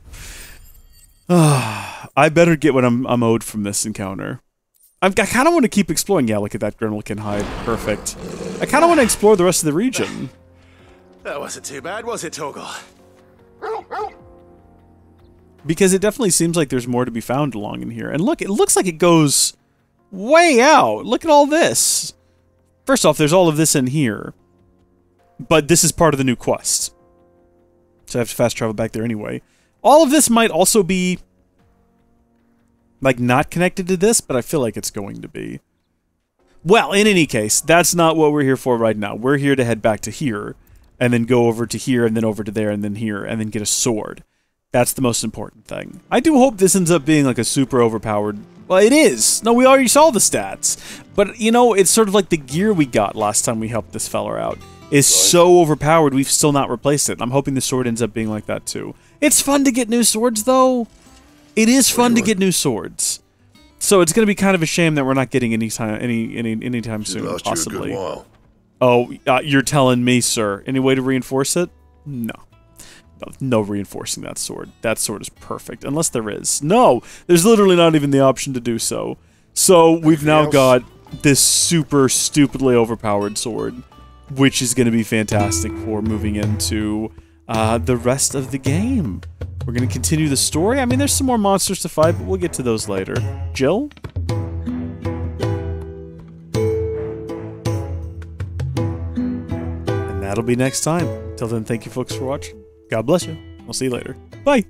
I better get what I'm owed from this encounter. I kind of want to keep exploring. Yeah, look at that Grimmelkin hide. Perfect. I kind of want to explore the rest of the region. That wasn't too bad, was it, Torgal? Because it definitely seems like there's more to be found along in here. And look, it looks like it goes way out. Look at all this. First off, there's all of this in here. But this is part of the new quest. So I have to fast travel back there anyway. All of this might also be, like, not connected to this, but I feel like it's going to be. Well, in any case, that's not what we're here for right now. We're here to head back to here, and then go over to here, and then over to there, and then here, and then get a sword. That's the most important thing. I do hope this ends up being like a super overpowered... Well, it is. No, we already saw the stats. But, you know, it's sort of like the gear we got last time we helped this fella out is so overpowered we've still not replaced it. I'm hoping the sword ends up being like that too. It's fun to get new swords, though. It is fun to get new swords. So it's going to be kind of a shame that we're not getting anytime soon, possibly. Oh, you're telling me, sir. Any way to reinforce it? No. No reinforcing that sword. That sword is perfect. Unless there is. No! There's literally not even the option to do so. So we've now got this super stupidly overpowered sword, which is going to be fantastic for moving into the rest of the game. We're going to continue the story. I mean, there's some more monsters to fight, but we'll get to those later. Jill? And that'll be next time. Till then, thank you folks for watching. God bless you. I'll see you later. Bye.